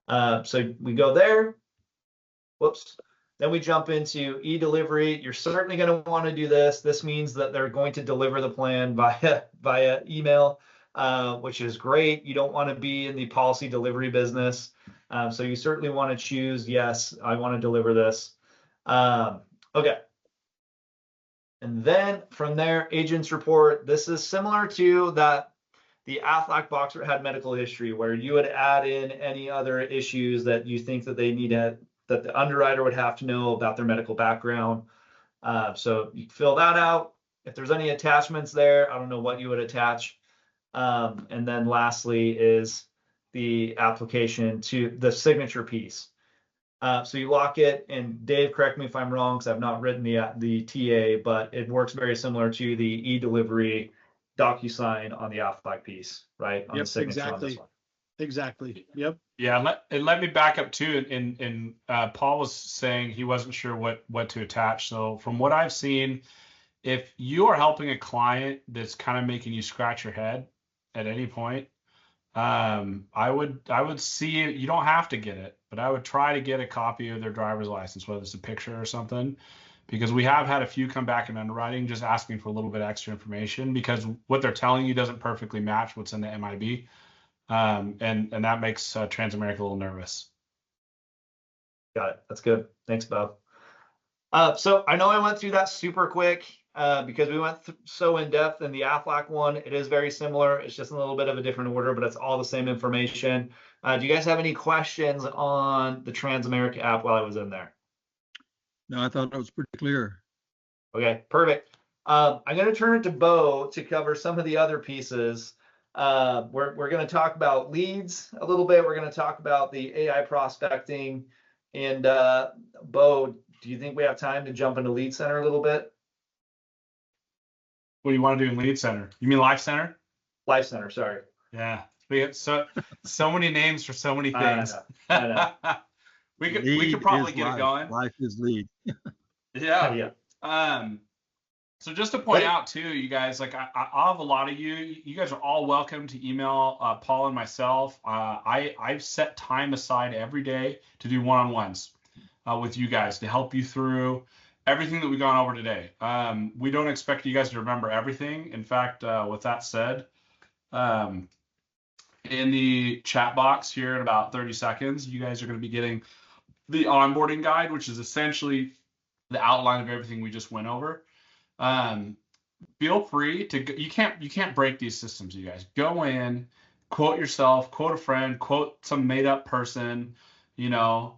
So we go there. Whoops. Then we jump into e-delivery. You're certainly going to want to do this. This means that they're going to deliver the plan via email, which is great. You don't want to be in the policy delivery business. So you certainly want to choose, yes, I want to deliver this. Okay. And then from there, agents report. This is similar to the Aflac box had medical history, where you would add in any other issues that you think that they need that the underwriter would have to know about their medical background. So you fill that out. If there's any attachments there, I don't know what you would attach. And then lastly is the application to the signature piece. So you lock it, and Dave, correct me if I'm wrong, because I've not written the TA, but it works very similar to the e-delivery DocuSign on the Aflac piece, right? On Yep, the signature exactly. on this one. Exactly. Yep. Yeah, and let me back up too. And Paul was saying he wasn't sure what to attach. So from what I've seen, if you are helping a client that's kind of making you scratch your head at any point, I would see it. You don't have to get it, but I would try to get a copy of their driver's license, whether it's a picture or something, because we have had a few come back in underwriting just asking for a little bit extra information because what they're telling you doesn't perfectly match what's in the MIB. And that makes Transamerica a little nervous. Got it. That's good. Thanks, Bo. So I know I went through that super quick because we went so in depth in the Aflac one. It is very similar. It's just in a little bit of a different order, but it's all the same information. Do you guys have any questions on the Transamerica app while I was in there? No, I thought it was pretty clear. Okay, perfect. I'm going to turn it to Bo to cover some of the other pieces. We're going to talk about leads a little bit. We're going to talk about the AI prospecting. And Bo, do you think we have time to jump into Lead Center a little bit? What do you want to do in Lead Center? You mean Life Center? Life Center, sorry. Yeah, we have so many names for so many things. I know. we could probably get it going. Life is lead. Yeah. So just to point out too, you guys, like I'll have a lot of you. You guys are all welcome to email Paul and myself. I've set time aside every day to do one-on-ones with you guys to help you through everything that we've gone over today. We don't expect you guys to remember everything. In fact, with that said, in the chat box here in about 30 seconds, you guys are going to be getting the onboarding guide, which is essentially the outline of everything we just went over. Feel free to, you can't break these systems, you guys. Go in, quote yourself, quote a friend, quote some made up person, you know,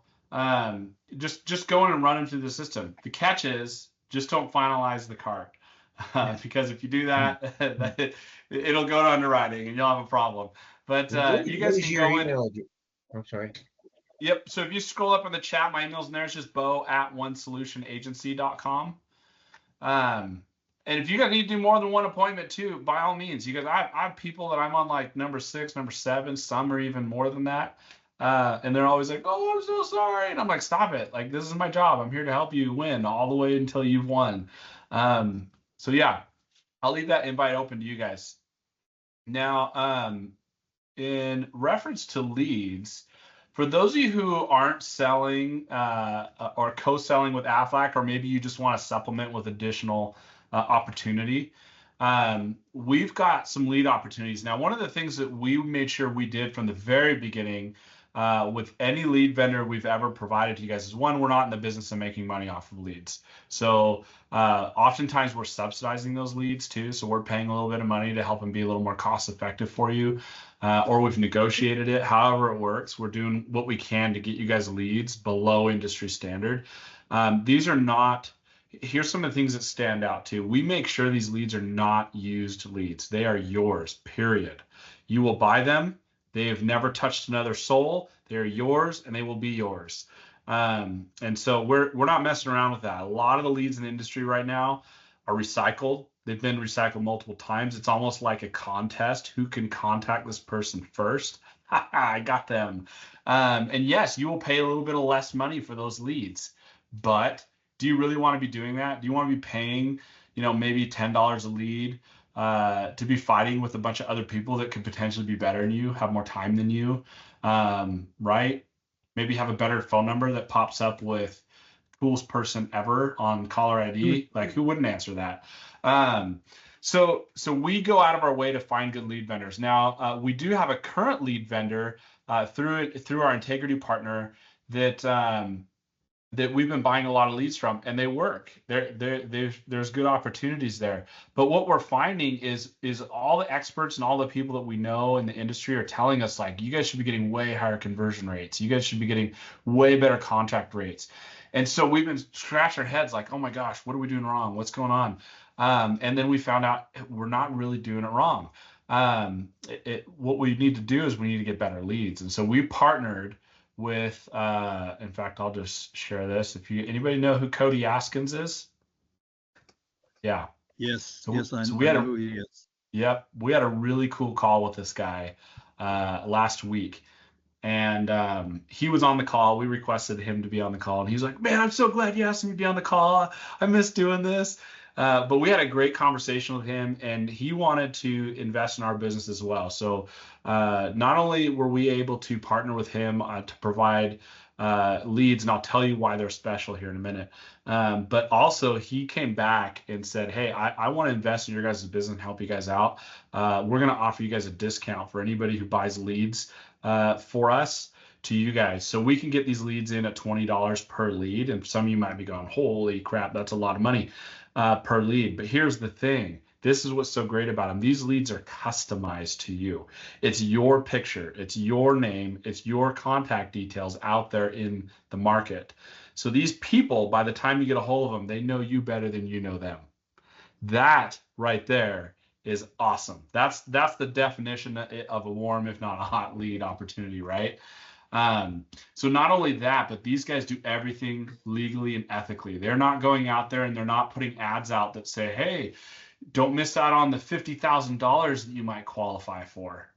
just go in and run into the system. The catch is just don't finalize the cart. Because if you do that, it'll go to underwriting and you'll have a problem. But you guys can go in. I'm sorry. Yep. So if you scroll up in the chat, my email's in there. It's just bo@onesolutionagency.com. And if you guys need to do more than one appointment too, by all means, you guys, I have people that I'm on like number 6, number 7, some are even more than that. And they're always like, oh, I'm so sorry. And I'm like, stop it. Like, this is my job. I'm here to help you win all the way until you've won. So yeah, I'll leave that invite open to you guys. Now, in reference to leads, for those of you who aren't selling or co-selling with Aflac, or maybe you just want to supplement with additional opportunity, we've got some lead opportunities. Now, one of the things that we made sure we did from the very beginning with any lead vendor we've ever provided to you guys is, one, we're not in the business of making money off of leads. So oftentimes we're subsidizing those leads too. So we're paying a little bit of money to help them be a little more cost effective for you. Or we've negotiated it, however it works. We're doing what we can to get you guys leads below industry standard. These are not, here's some of the things that stand out too. We make sure these leads are not used leads. They are yours, period. You will buy them. They have never touched another soul. They're yours and they will be yours. And so we're not messing around with that. A lot of the leads in the industry right now are recycled. They've been recycled multiple times. It's almost like a contest. Who can contact this person first? I got them. And yes, you will pay a little bit of less money for those leads. But do you really want to be doing that? Do you want to be paying, you know, maybe $10 a lead to be fighting with a bunch of other people that could potentially be better than you, have more time than you, right? Maybe have a better phone number that pops up with coolest person ever on caller ID. Like, who wouldn't answer that? So we go out of our way to find good lead vendors. Now, we do have a current lead vendor through our integrity partner that that we've been buying a lot of leads from, and they work. There's good opportunities there. But what we're finding is all the experts and all the people that we know in the industry are telling us, like, you guys should be getting way higher conversion rates. You guys should be getting way better contact rates. And so we've been scratching our heads like, oh my gosh, what are we doing wrong? What's going on? And then we found out we're not really doing it wrong. What we need to do is we need to get better leads. And so we partnered with, in fact, I'll just share this. If anybody know who Cody Askins is? Yeah. Yes. So, yes, I so know we had who he is. Yep. We had a really cool call with this guy last week. And he was on the call. We requested him to be on the call. And he's like, man, I'm so glad you asked me to be on the call. I miss doing this. But we had a great conversation with him, and he wanted to invest in our business as well. So not only were we able to partner with him to provide leads, and I'll tell you why they're special here in a minute, but also he came back and said, hey, I want to invest in your guys' business and help you guys out. We're going to offer you guys a discount for anybody who buys leads for us to you guys. So we can get these leads in at $20 per lead. And some of you might be going, holy crap, that's a lot of money per lead. But here's the thing. This is what's so great about them. These leads are customized to you. It's your picture. It's your name. It's your contact details out there in the market. So these people, by the time you get a hold of them, they know you better than you know them. That right there is awesome. That's the definition of a warm, if not a hot lead opportunity, right? So not only that, but these guys do everything legally and ethically. They're not going out there and they're not putting ads out that say, hey, don't miss out on the $50,000 that you might qualify for.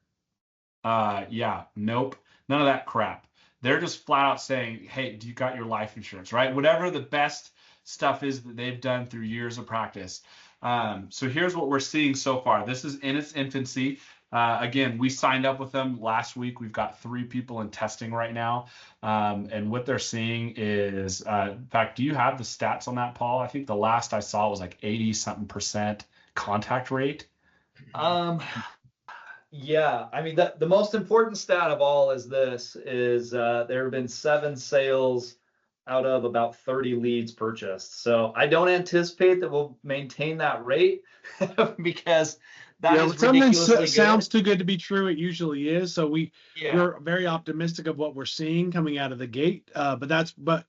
Yeah, nope, none of that crap. They're just flat out saying, hey, do you got your life insurance, right? Whatever the best stuff is that they've done through years of practice. So here's what we're seeing so far. This is in its infancy. Again, we signed up with them last week. We've got 3 people in testing right now. And what they're seeing is, in fact, do you have the stats on that, Paul? I think the last I saw was like 80-something% contact rate. Yeah, I mean, the most important stat of all is there have been 7 sales out of about 30 leads purchased. So I don't anticipate that we'll maintain that rate because that Yeah, is when something ridiculously sounds good. too good to be true, it usually is. So Yeah. we're very optimistic of what we're seeing coming out of the gate. But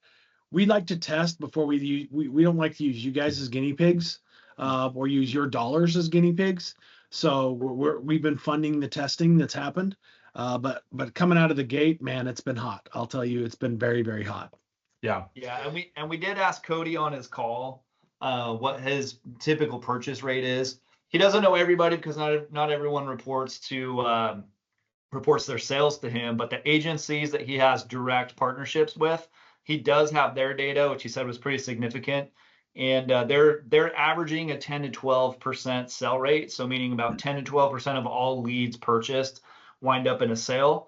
we like to test before we don't like to use you guys as guinea pigs, or use your dollars as guinea pigs. So we've been funding the testing that's happened. But coming out of the gate, man, it's been hot. I'll tell you, it's been very, very hot. Yeah. Yeah, and we did ask Cody on his call what his typical purchase rate is. He doesn't know everybody because not everyone reports their sales to him, but the agencies that he has direct partnerships with, he does have their data, which he said was pretty significant. And they're averaging a 10 to 12% sell rate, so meaning about 10 to 12% of all leads purchased wind up in a sale,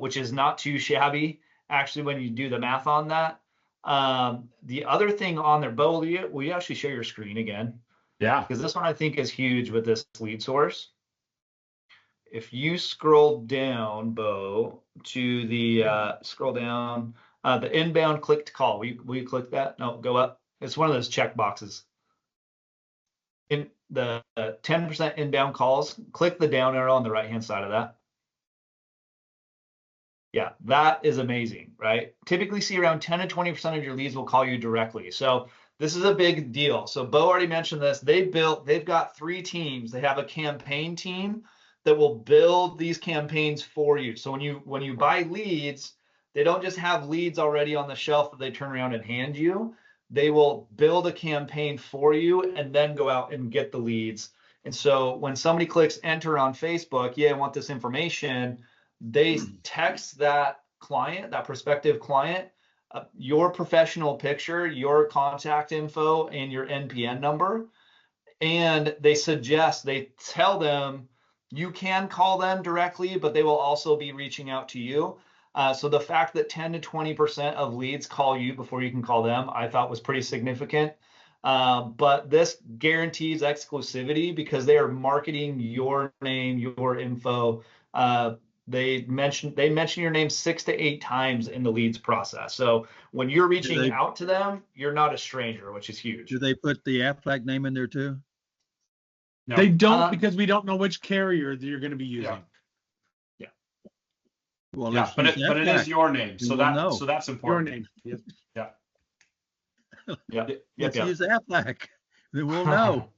which is not too shabby actually when you do the math on that. The other thing on there, Bo, will you actually share your screen again? Yeah. Because this one I think is huge with this lead source. If you scroll down, Bo, to the the inbound click to call. Will you click that? No, go up. It's one of those check boxes. In the 10% inbound calls, click the down arrow on the right-hand side of that. Yeah, that is amazing, right? Typically see around 10 to 20% of your leads will call you directly. So this is a big deal. So Bo already mentioned this. They've got 3 teams. They have a campaign team that will build these campaigns for you. So when you buy leads, they don't just have leads already on the shelf that they turn around and hand you. They will build a campaign for you and then go out and get the leads. And so when somebody clicks enter on Facebook, yeah, I want this information, they text that client, that prospective client, your professional picture, your contact info, and your NPN number. And they tell them you can call them directly, but they will also be reaching out to you. So the fact that 10 to 20% of leads call you before you can call them, I thought was pretty significant. But this guarantees exclusivity because they are marketing your name, your info. They mention your name 6 to 8 times in the leads process. So when you're reaching out to them, you're not a stranger, which is huge. Do they put the Aflac name in there too? No. They don't, because we don't know which carrier that you're going to be using. Yeah. Well, Yeah, but it is your name, so that's important. Your name. Yep. Yeah. Let's use Aflac. Then we'll know.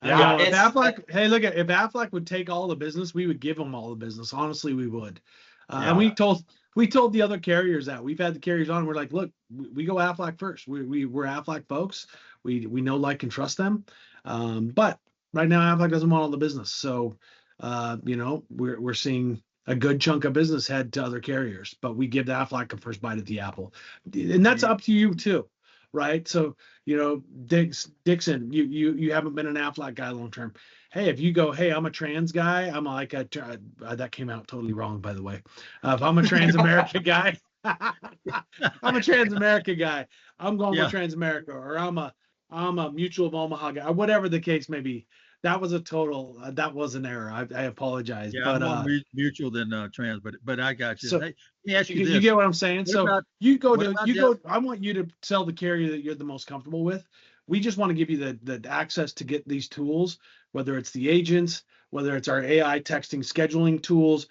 Yeah, if Aflac would take all the business, we would give them all the business. Honestly, we would. And we told the other carriers that. We've had the carriers on. We're like, look, we go Aflac first. We're Aflac folks. We know, like, and trust them. But right now, Aflac doesn't want all the business. So, we're seeing a good chunk of business head to other carriers. But we give the Aflac a first bite at the apple, and that's up to you too. Right. So, Dixon, you haven't been an Aflac guy long term. Hey, if you go, hey, I'm a trans guy, I'm like that came out totally wrong, by the way. If I'm a trans America guy, I'm a trans America guy. I'm going with Trans America, or I'm a Mutual of Omaha guy, or whatever the case may be. That was that was an error. I apologize. Yeah, but I'm more mutual than trans, but I got you. So, hey, let me ask you this. You get what I'm saying? What So about- you go. what I want you to tell the carrier that you're the most comfortable with. We just want to give you the access to get these tools, whether it's the agents, whether it's our AI texting scheduling tools.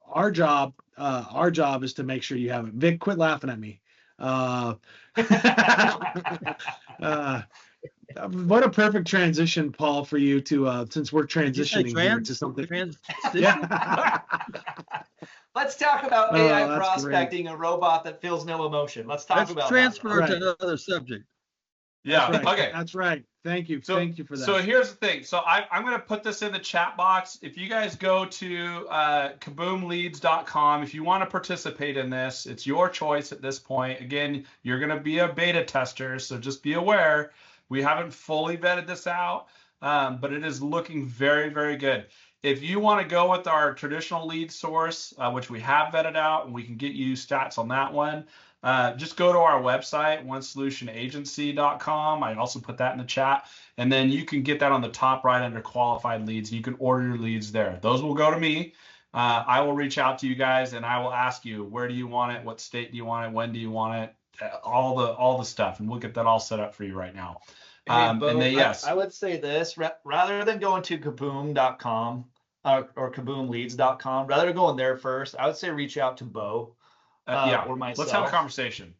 Our job is to make sure you have it. Vic, quit laughing at me. What a perfect transition, Paul, for you to since we're transitioning here to something. Yeah. Let's talk about AI that's prospecting, a robot that feels no emotion. Let's talk about transfer that. to another subject. Yeah. That's right. Okay. That's right. Thank you. Thank you for that. So here's the thing. So I'm going to put this in the chat box. If you guys go to kaboomleads.com, if you want to participate in this, it's your choice at this point. Again, you're going to be a beta tester, so just be aware. We haven't fully vetted this out, but it is looking very, very good. If you want to go with our traditional lead source, which we have vetted out, and we can get you stats on that one, just go to our website, onesolutionagency.com. I also put that in the chat. And then you can get that on the top right under qualified leads. You can order your leads there. Those will go to me. I will reach out to you guys and I will ask you, where do you want it? What state do you want it? When do you want it? All the stuff. And we'll get that all set up for you right now. Hey, Bo, and then, yes. I would say this, rather than going to kaboom.com or kaboomleads.com, rather than going there first, I would say reach out to Bo. Or myself. Let's have a conversation.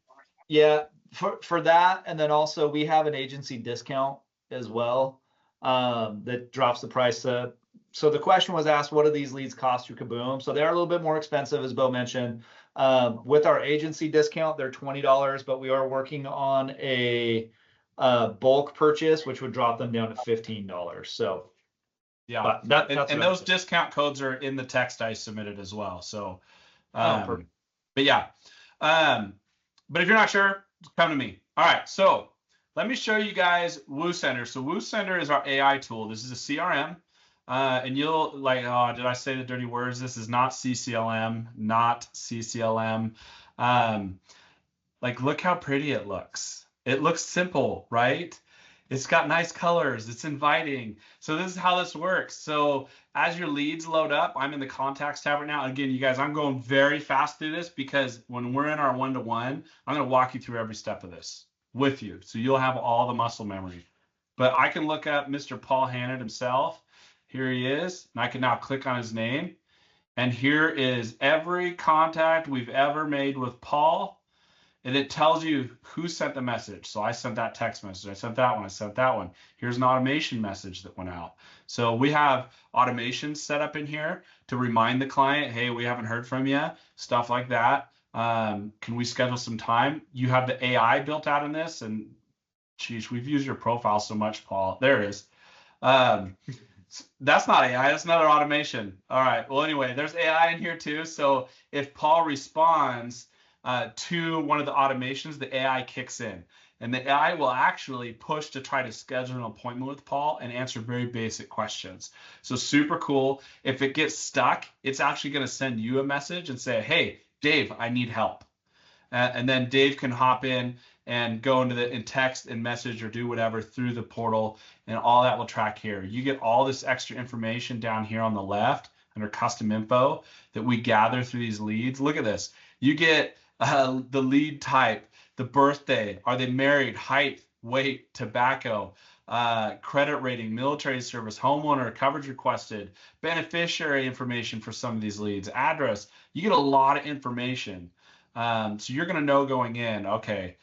Yeah, for that, and then also we have an agency discount as well that drops the price. So the question was asked, what do these leads cost through Kaboom? So they're a little bit more expensive, as Bo mentioned. With our agency discount, they're $20, but we are working on a bulk purchase, which would drop them down to $15. So yeah, and those discount codes are in the text I submitted as well. So. But yeah, but if you're not sure, come to me. All right, so let me show you guys WooCenter. So WooCenter is our AI tool. This is a CRM, and you'll like, oh, did I say the dirty words? This is not CCLM, not CCLM. Like, look how pretty it looks. It looks simple, right? It's got nice colors. It's inviting. So this is how this works. So as your leads load up, I'm in the contacts tab right now. Again, you guys, I'm going very fast through this because when we're in our one-to-one, I'm going to walk you through every step of this with you. So you'll have all the muscle memory. But I can look up Mr. Paul Hannett himself. Here he is. And I can now click on his name. And here is every contact we've ever made with Paul. And it tells you who sent the message. So I sent that text message. I sent that one. I sent that one. Here's an automation message that went out. So we have automations set up in here to remind the client, hey, we haven't heard from you, stuff like that. Can we schedule some time? You have the AI built out in this. And geez, we've used your profile so much, Paul. There it is. That's not AI. That's another automation. All right. Well, anyway, there's AI in here too. So if Paul responds to one of the automations, the AI kicks in. And the AI will actually push to try to schedule an appointment with Paul and answer very basic questions. So super cool. If it gets stuck, it's actually going to send you a message and say, hey, Dave, I need help. And then Dave can hop in and go into the text and message or do whatever through the portal, and all that will track here. You get all this extra information down here on the left under custom info that we gather through these leads. Look at this. You get the lead type, the birthday, are they married, height, weight, tobacco, credit rating, military service, homeowner, coverage requested, beneficiary information for some of these leads, address. You get a lot of information. So you're going to know going in, okay,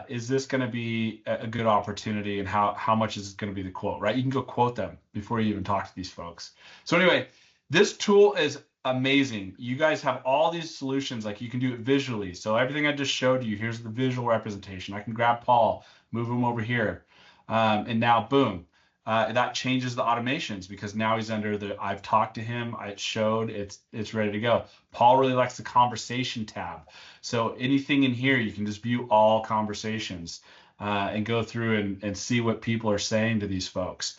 is this going to be a good opportunity, and how much is going to be the quote, right? You can go quote them before you even talk to these folks. So anyway, this tool is amazing. You guys have all these solutions, like you can do it visually. So everything I just showed you, here's the visual representation. I can grab Paul, move him over here, and now boom, that changes the automations because now he's under the I've talked to him, I showed, it's ready to go. Paul really likes the conversation tab. So anything in here, you can just view all conversations and go through and see what people are saying to these folks.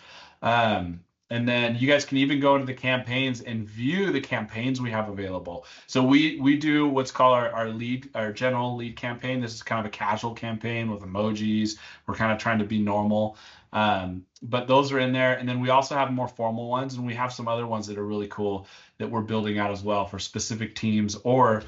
And then you guys can even go into the campaigns and view the campaigns we have available. So we do what's called our general lead campaign. This is kind of a casual campaign with emojis. We're kind of trying to be normal. But those are in there. And then we also have more formal ones, and we have some other ones that are really cool that we're building out as well for specific teams or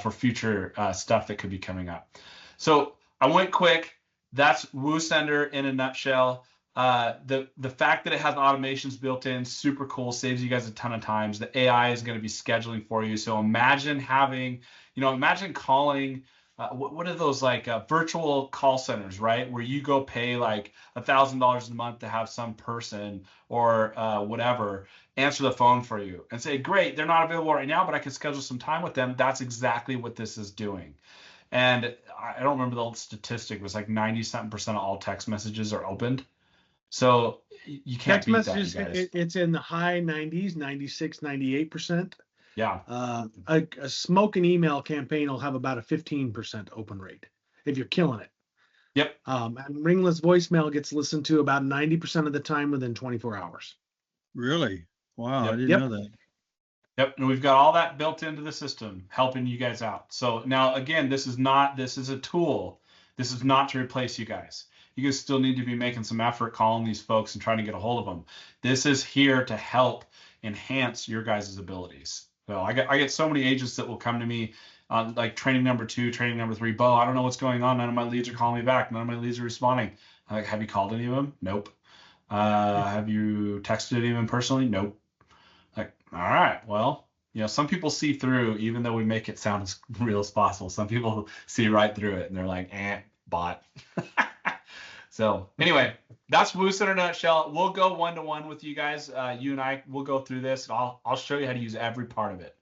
for future stuff that could be coming up. So I went quick. That's WooSender in a nutshell. The fact that it has automations built in, super cool, saves you guys a ton of times. The AI is going to be scheduling for you. So imagine having, imagine calling, what are those like virtual call centers, right? Where you go pay like $1,000 a month to have some person or whatever answer the phone for you and say, great, they're not available right now, but I can schedule some time with them. That's exactly what this is doing. And I don't remember the statistic, it was like 90-something% of all text messages are opened. So you can't text beat messages, that, you guys. it's in the high 90s, 96, 98%. Yeah. A smoke and email campaign will have about a 15% open rate if you're killing it. Yep. And ringless voicemail gets listened to about 90% of the time within 24 hours. Really? Wow, I Yep. didn't Yep. know that. Yep, and we've got all that built into the system, helping you guys out. So now, again, this is a tool. This is not to replace you guys. You guys still need to be making some effort calling these folks and trying to get a hold of them. This is here to help enhance your guys' abilities. So I get so many agents that will come to me on like training number 2, training number 3. Bo, I don't know what's going on. None of my leads are calling me back. None of my leads are responding. I'm like, have you called any of them? Nope. Have you texted any of them personally? Nope. Like, all right, well, some people see through, even though we make it sound as real as possible. Some people see right through it and they're like, bot. So anyway, that's Woos in a nutshell. We'll go one-to-one with you guys. You and I will go through this. I'll show you how to use every part of it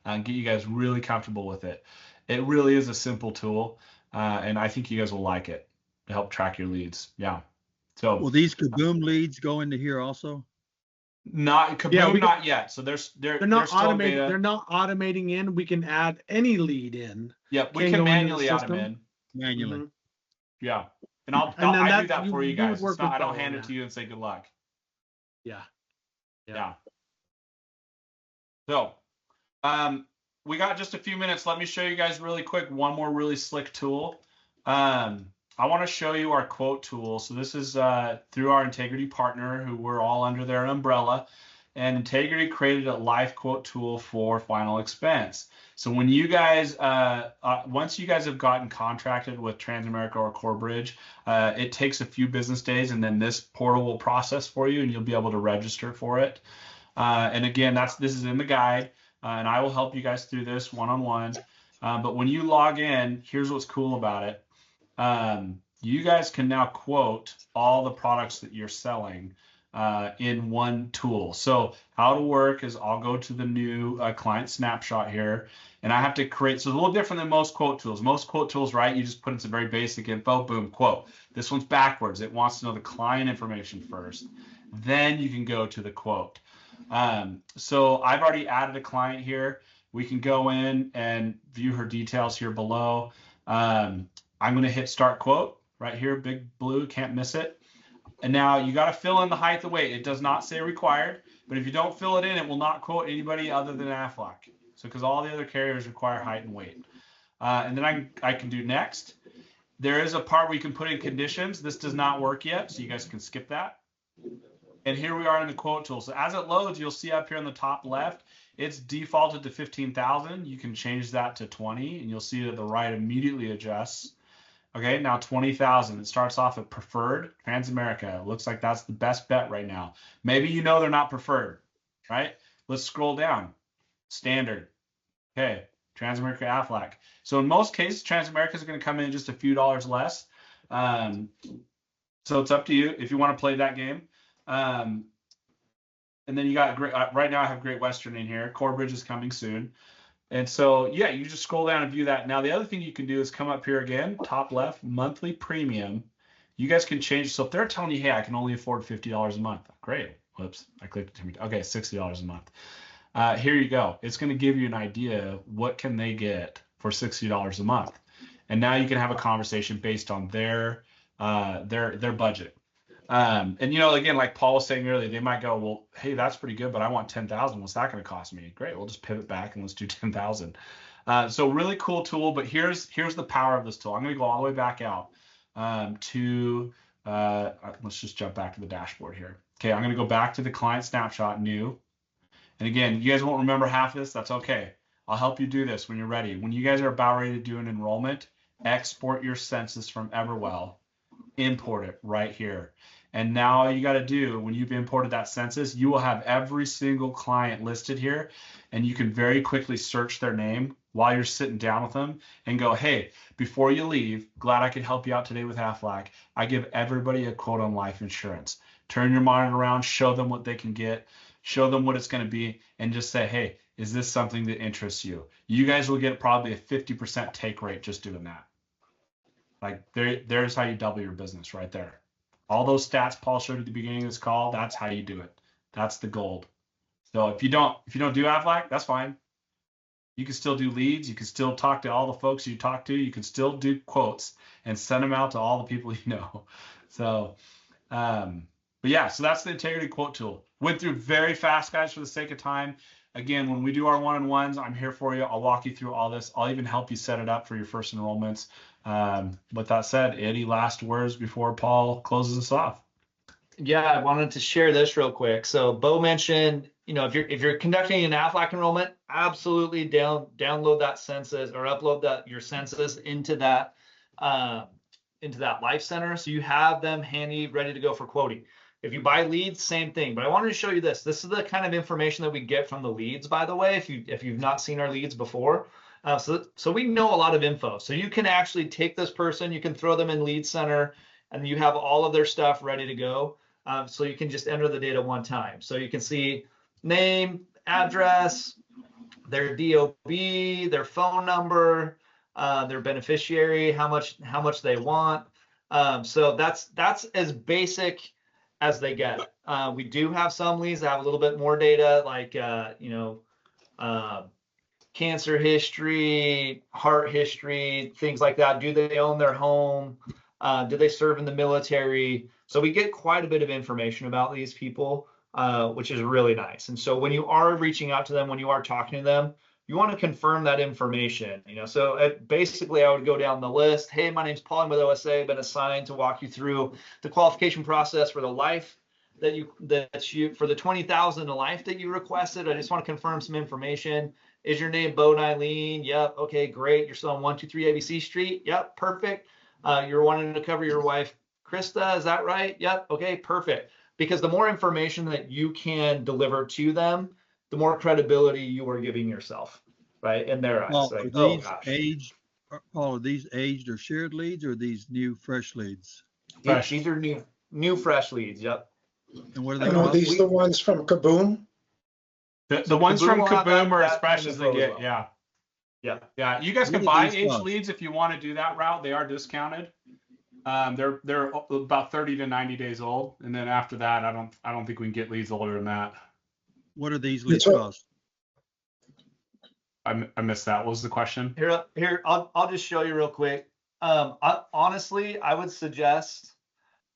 and get you guys really comfortable with it. It really is a simple tool, and I think you guys will like it to help track your leads. Yeah. So Will these Kaboom leads go into here also? not Kaboom, Yeah, not yet. So they're not still automating. beta. They're not automating in. We can add any lead in. Yep, we Can can go into the manually add them system. in. Manually. Mhm. Yeah, and And then I do that that for you we guys. would It's work not, with I don't Bo hand on it that. to you and say good luck. Yeah. Yeah. So, we got just a few minutes. Let me show you guys really quick one more really slick tool. I want to show you our quote tool. So this is through our Integrity partner, who we're all under their umbrella. And Integrity created a life quote tool for final expense. So when you guys, once you guys have gotten contracted with Transamerica or Corebridge, it takes a few business days, and then this portal will process for you, and you'll be able to register for it. And again, this is in the guide, and I will help you guys through this one-on-one. But when you log in, here's what's cool about it. You guys can now quote all the products that you're selling in one tool. So how it'll work is I'll go to the new client snapshot here, and I have to create. So it's a little different than most quote tools. Most quote tools, right? You just put in some very basic info, boom, quote. This one's backwards. It wants to know the client information first. Then you can go to the quote. So I've already added a client here. We can go in and view her details here below. I'm going to hit start quote right here, big blue, can't miss it. And now you got to fill in the height, the weight. It does not say required, but if you don't fill it in, it will not quote anybody other than Aflac. So because all the other carriers require height and weight. And then I can do next. There is a part where you can put in conditions. This does not work yet, so you guys can skip that. And here we are in the quote tool. So as it loads, you'll see up here on the top left, it's defaulted to 15,000. You can change that to 20, and you'll see that the right immediately adjusts. Okay, now 20,000. It starts off at preferred, Transamerica. It looks like that's the best bet right now. Maybe they're not preferred, right? Let's scroll down. Standard. Okay, Transamerica Aflac. So in most cases, Transamerica is going to come in just a few dollars less. So it's up to you if you want to play that game. And then you got right now I have Great Western in here. Corebridge is coming soon. And so, yeah, you just scroll down and view that. Now, the other thing you can do is come up here again, top left, monthly premium. You guys can change. So if they're telling you, hey, I can only afford $50 a month. Great. Whoops, I clicked it. Okay, $60 a month. Here you go. It's going to give you an idea what can they get for $60 a month. And now you can have a conversation based on their budget. And again, like Paul was saying earlier, they might go, well, hey, that's pretty good, but I want 10,000. What's that going to cost me? Great, we'll just pivot back and let's do 10,000. So really cool tool, but here's the power of this tool. I'm going to go all the way back out to let's just jump back to the dashboard here. Okay, I'm going to go back to the client snapshot, new. And again, you guys won't remember half of this. That's okay. I'll help you do this when you're ready. When you guys are about ready to do an enrollment, export your census from Everwell. Import it right here. And now all you got to do when you've imported that census, you will have every single client listed here, and you can very quickly search their name while you're sitting down with them and go, hey, before you leave, glad I could help you out today with Aflac. I give everybody a quote on life insurance. Turn your monitor around, show them what they can get, show them what it's going to be, and just say, hey, is this something that interests you? You guys will get probably a 50% take rate just doing that. Like there's how you double your business right there. All those stats Paul showed at the beginning of this call, that's how you do it. That's the gold. So if you don't do Aflac, that's fine. You can still do leads. You can still talk to all the folks you talk to. You can still do quotes and send them out to all the people you know. So, but yeah, so that's the integrity quote tool. Went through very fast, guys, for the sake of time. Again, when we do our one-on-ones, I'm here for you. I'll walk you through all this. I'll even help you set it up for your first enrollments. With that said, any last words before Paul closes us off? Yeah, I wanted to share this real quick. So Bo mentioned, if you're conducting an AFLAC enrollment, absolutely download that census or upload your census into that life center, so you have them handy, ready to go for quoting. If you buy leads, same thing. But I wanted to show you this. This is the kind of information that we get from the leads, by the way, if you've not seen our leads before. So we know a lot of info. So you can actually take this person, you can throw them in Lead Center, and you have all of their stuff ready to go. So you can just enter the data one time. So you can see name, address, their DOB, their phone number, their beneficiary, how much they want. So that's as basic as they get. We do have some leads that have a little bit more data, like cancer history, heart history, things like that. Do they own their home? Do they serve in the military? So we get quite a bit of information about these people, which is really nice. And so when you are reaching out to them, when you are talking to them, you want to confirm that information. So basically I would go down the list. Hey, my name's Paul. I'm with OSA. Been assigned to walk you through the qualification process for the life that you for the 20,000 a life that you requested. I just want to confirm some information. Is your name Bo Nylene? Yep. Okay, great. You're still on 123 ABC Street. Yep, perfect. You're wanting to cover your wife, Krista. Is that right? Yep. Okay, perfect. Because the more information that you can deliver to them, the more credibility you are giving yourself, right? In their eyes. Well, Like, are oh these gosh. aged, Paul, are these aged or shared leads, or are these new fresh leads? These are new fresh leads. Yep. And what are they And are cost? these the ones from Kaboom? The ones Kaboom from will have Kaboom are as that fresh kind as of they info as get. well. Yeah. Yeah. Yeah. You guys What can do buy these aged cost? leads if you want to do that route. They are discounted. They're about 30 to 90 days old, and then after that, I don't think we can get leads older than that. What are these You leads took- cost? I missed that. What was the question? Here, I'll just show you real quick. Honestly, I would suggest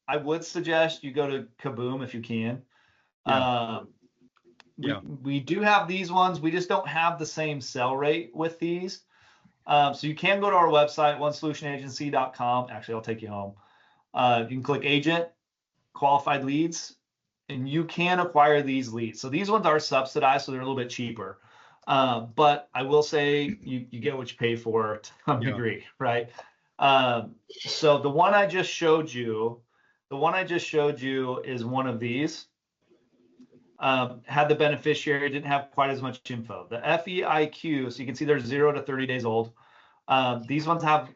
you go to Kaboom if you can. Yeah. We do have these ones. We just don't have the same sell rate with these. So you can go to our website, onesolutionagency.com. Actually, I'll take you home. You can click agent, qualified leads, and you can acquire these leads. So these ones are subsidized, so they're a little bit cheaper. But I will say you get what you pay for to some degree, right? So the one I just showed you is one of these. Had the beneficiary, didn't have quite as much info. The FEIQ, so you can see they're 0 to 30 days old. These ones have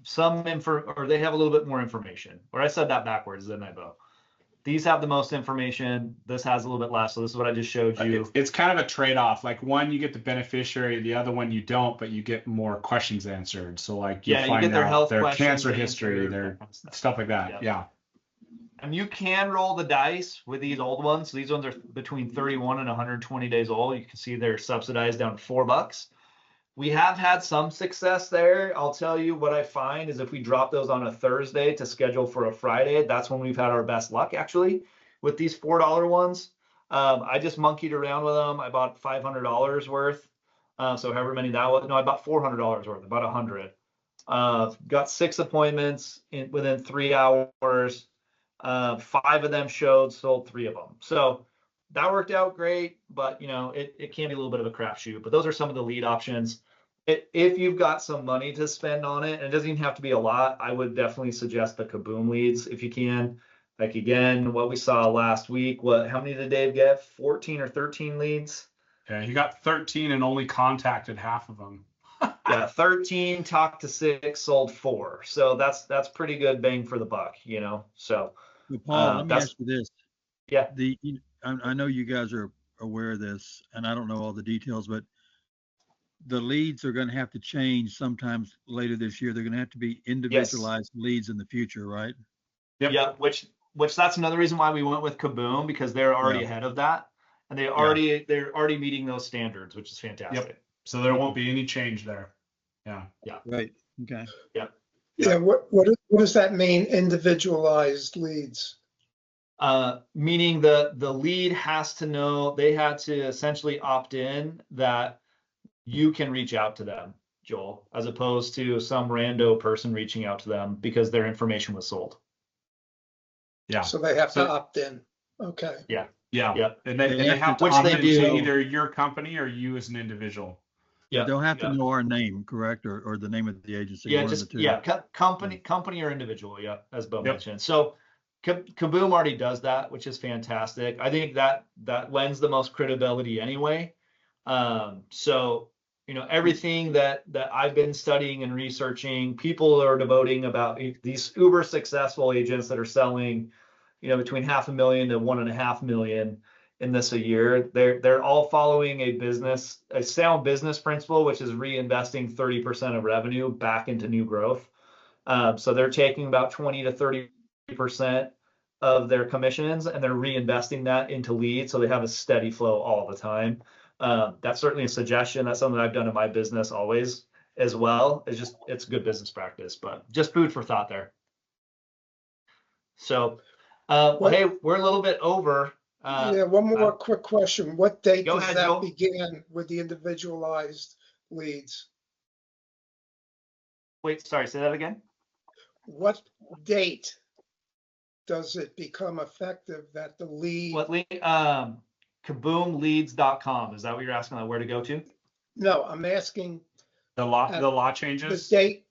some info, or they have a little bit more information. Or I said that backwards, didn't I, Bo? These have the most information. This has a little bit less. So this is what I just showed you. It's kind of a trade-off. Like one, you get the beneficiary, the other one you don't, but you get more questions answered. So like you get their health their questions cancer answered, history, their stuff like that. Yeah. And you can roll the dice with these old ones. So these ones are between 31 and 120 days old. You can see they're subsidized down to $4. We have had some success there. I'll tell you what I find is if we drop those on a Thursday to schedule for a Friday, that's when we've had our best luck actually with these $4 ones. I just monkeyed around with them. I bought $500 worth. So however many that was. No, I bought $400 worth, about 100. Got 6 appointments within 3 hours. 5 of them showed, sold 3 of them. So that worked out great, but it can be a little bit of a crapshoot. But those are some of the lead options. If you've got some money to spend on it, and it doesn't even have to be a lot, I would definitely suggest the Kaboom leads if you can. Like again, what we saw last week, how many did Dave get? 14 or 13 leads? Yeah, he got 13 and only contacted half of them. Yeah, 13, talked to 6, sold 4. So that's pretty good bang for the buck, So Paul, let me ask you this. Yeah. I know you guys are aware of this, and I don't know all the details, but the leads are going to have to change sometimes later this year. They're going to have to be individualized leads in the future, right? Yep. Yeah, which that's another reason why we went with Kaboom, because they're already ahead of that, and they're already meeting those standards, which is fantastic. So there won't be any change there. Yeah. Right. Okay. Yeah, what does that mean, individualized leads? Meaning the lead has to know, they had to essentially opt in that you can reach out to them, Joel, as opposed to some rando person reaching out to them because their information was sold. Yeah. So they have So- to opt in. Okay. Yeah. Yep. And they They have to which opt they into do. either your company or you as an individual. Yeah. They'll have to know our name, correct? Or the name of the agency. Yeah, one just of the two. yeah, company or individual. Yeah, as Bo Yep. mentioned. So Kaboom already does that, which is fantastic. I think that lends the most credibility anyway. So everything that I've been studying and researching, people are devoting about these uber successful agents that are selling, between $500,000 to $1.5 million in this a year. They're all following a sound business principle, which is reinvesting 30% of revenue back into new growth. So they're taking about 20 to 30% of their commissions and they're reinvesting that into leads, so they have a steady flow all the time. That's certainly a suggestion. That's something I've done in my business always as well. It's good business practice, but just food for thought there. So, hey, we're a little bit over. Yeah, one more quick question. What date Go does ahead, that Joel. begin with the individualized leads? Wait, sorry, say that again. What date does it become effective that the lead? What lead? Kaboomleads.com. Is that what you're asking? Where to go to? No, I'm asking The law the changes. date.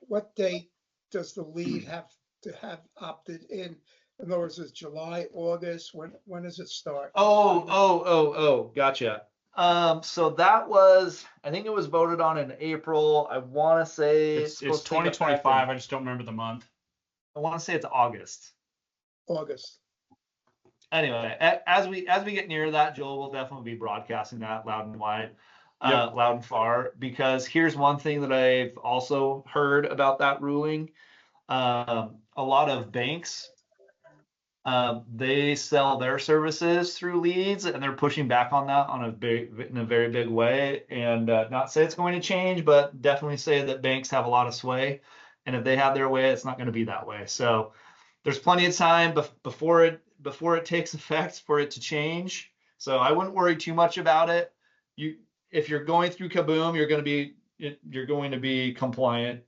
What date does the lead have to have opted in? In other words, is July, August? When does it start? Oh, gotcha. So that was, I think it was voted on in April. I want to say It's supposed to take effect 2025. in- I just don't remember the month. I want to say it's August. August. Anyway, as we get near that, Joel will definitely be broadcasting that loud and wide, Yep. loud and far. Because here's one thing that I've also heard about that ruling. A lot of banks, they sell their services through leads, and they're pushing back on that in a very big way. And not say it's going to change, but definitely say that banks have a lot of sway, and if they have their way, it's not going to be that way. So there's plenty of time before it takes effect for it to change. So I wouldn't worry too much about it. If you're going through Kaboom, you're going to be compliant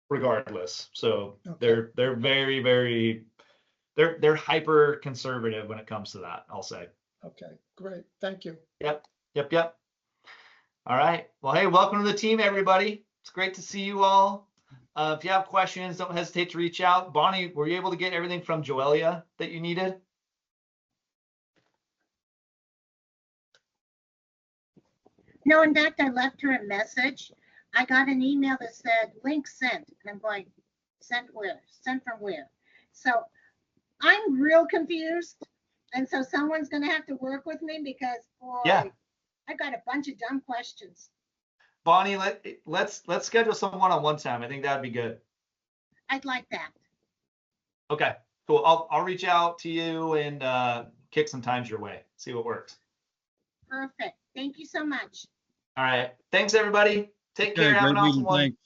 regardless. So Okay. they're very, very they're hyper conservative when it comes to that, I'll say. Okay, great. Thank you. Yep. All right. Well, hey, welcome to the team, everybody. It's great to see you all. If you have questions, don't hesitate to reach out. Bonnie, were you able to get everything from Joelia that you needed? No, in fact, I left her a message. I got an email that said link sent, and I'm going, sent where? Sent from where? So I'm real confused, and so someone's going to have to work with me because, boy, Yeah. I've got a bunch of dumb questions. Bonnie, let's schedule some one-on-one time. I think that'd be good. I'd like that. Okay, cool. I'll reach out to you and kick some times your way. See what works. Perfect. Thank you so much. All right. Thanks, everybody. Take care. Okay, Have an great awesome meeting. one. Thanks.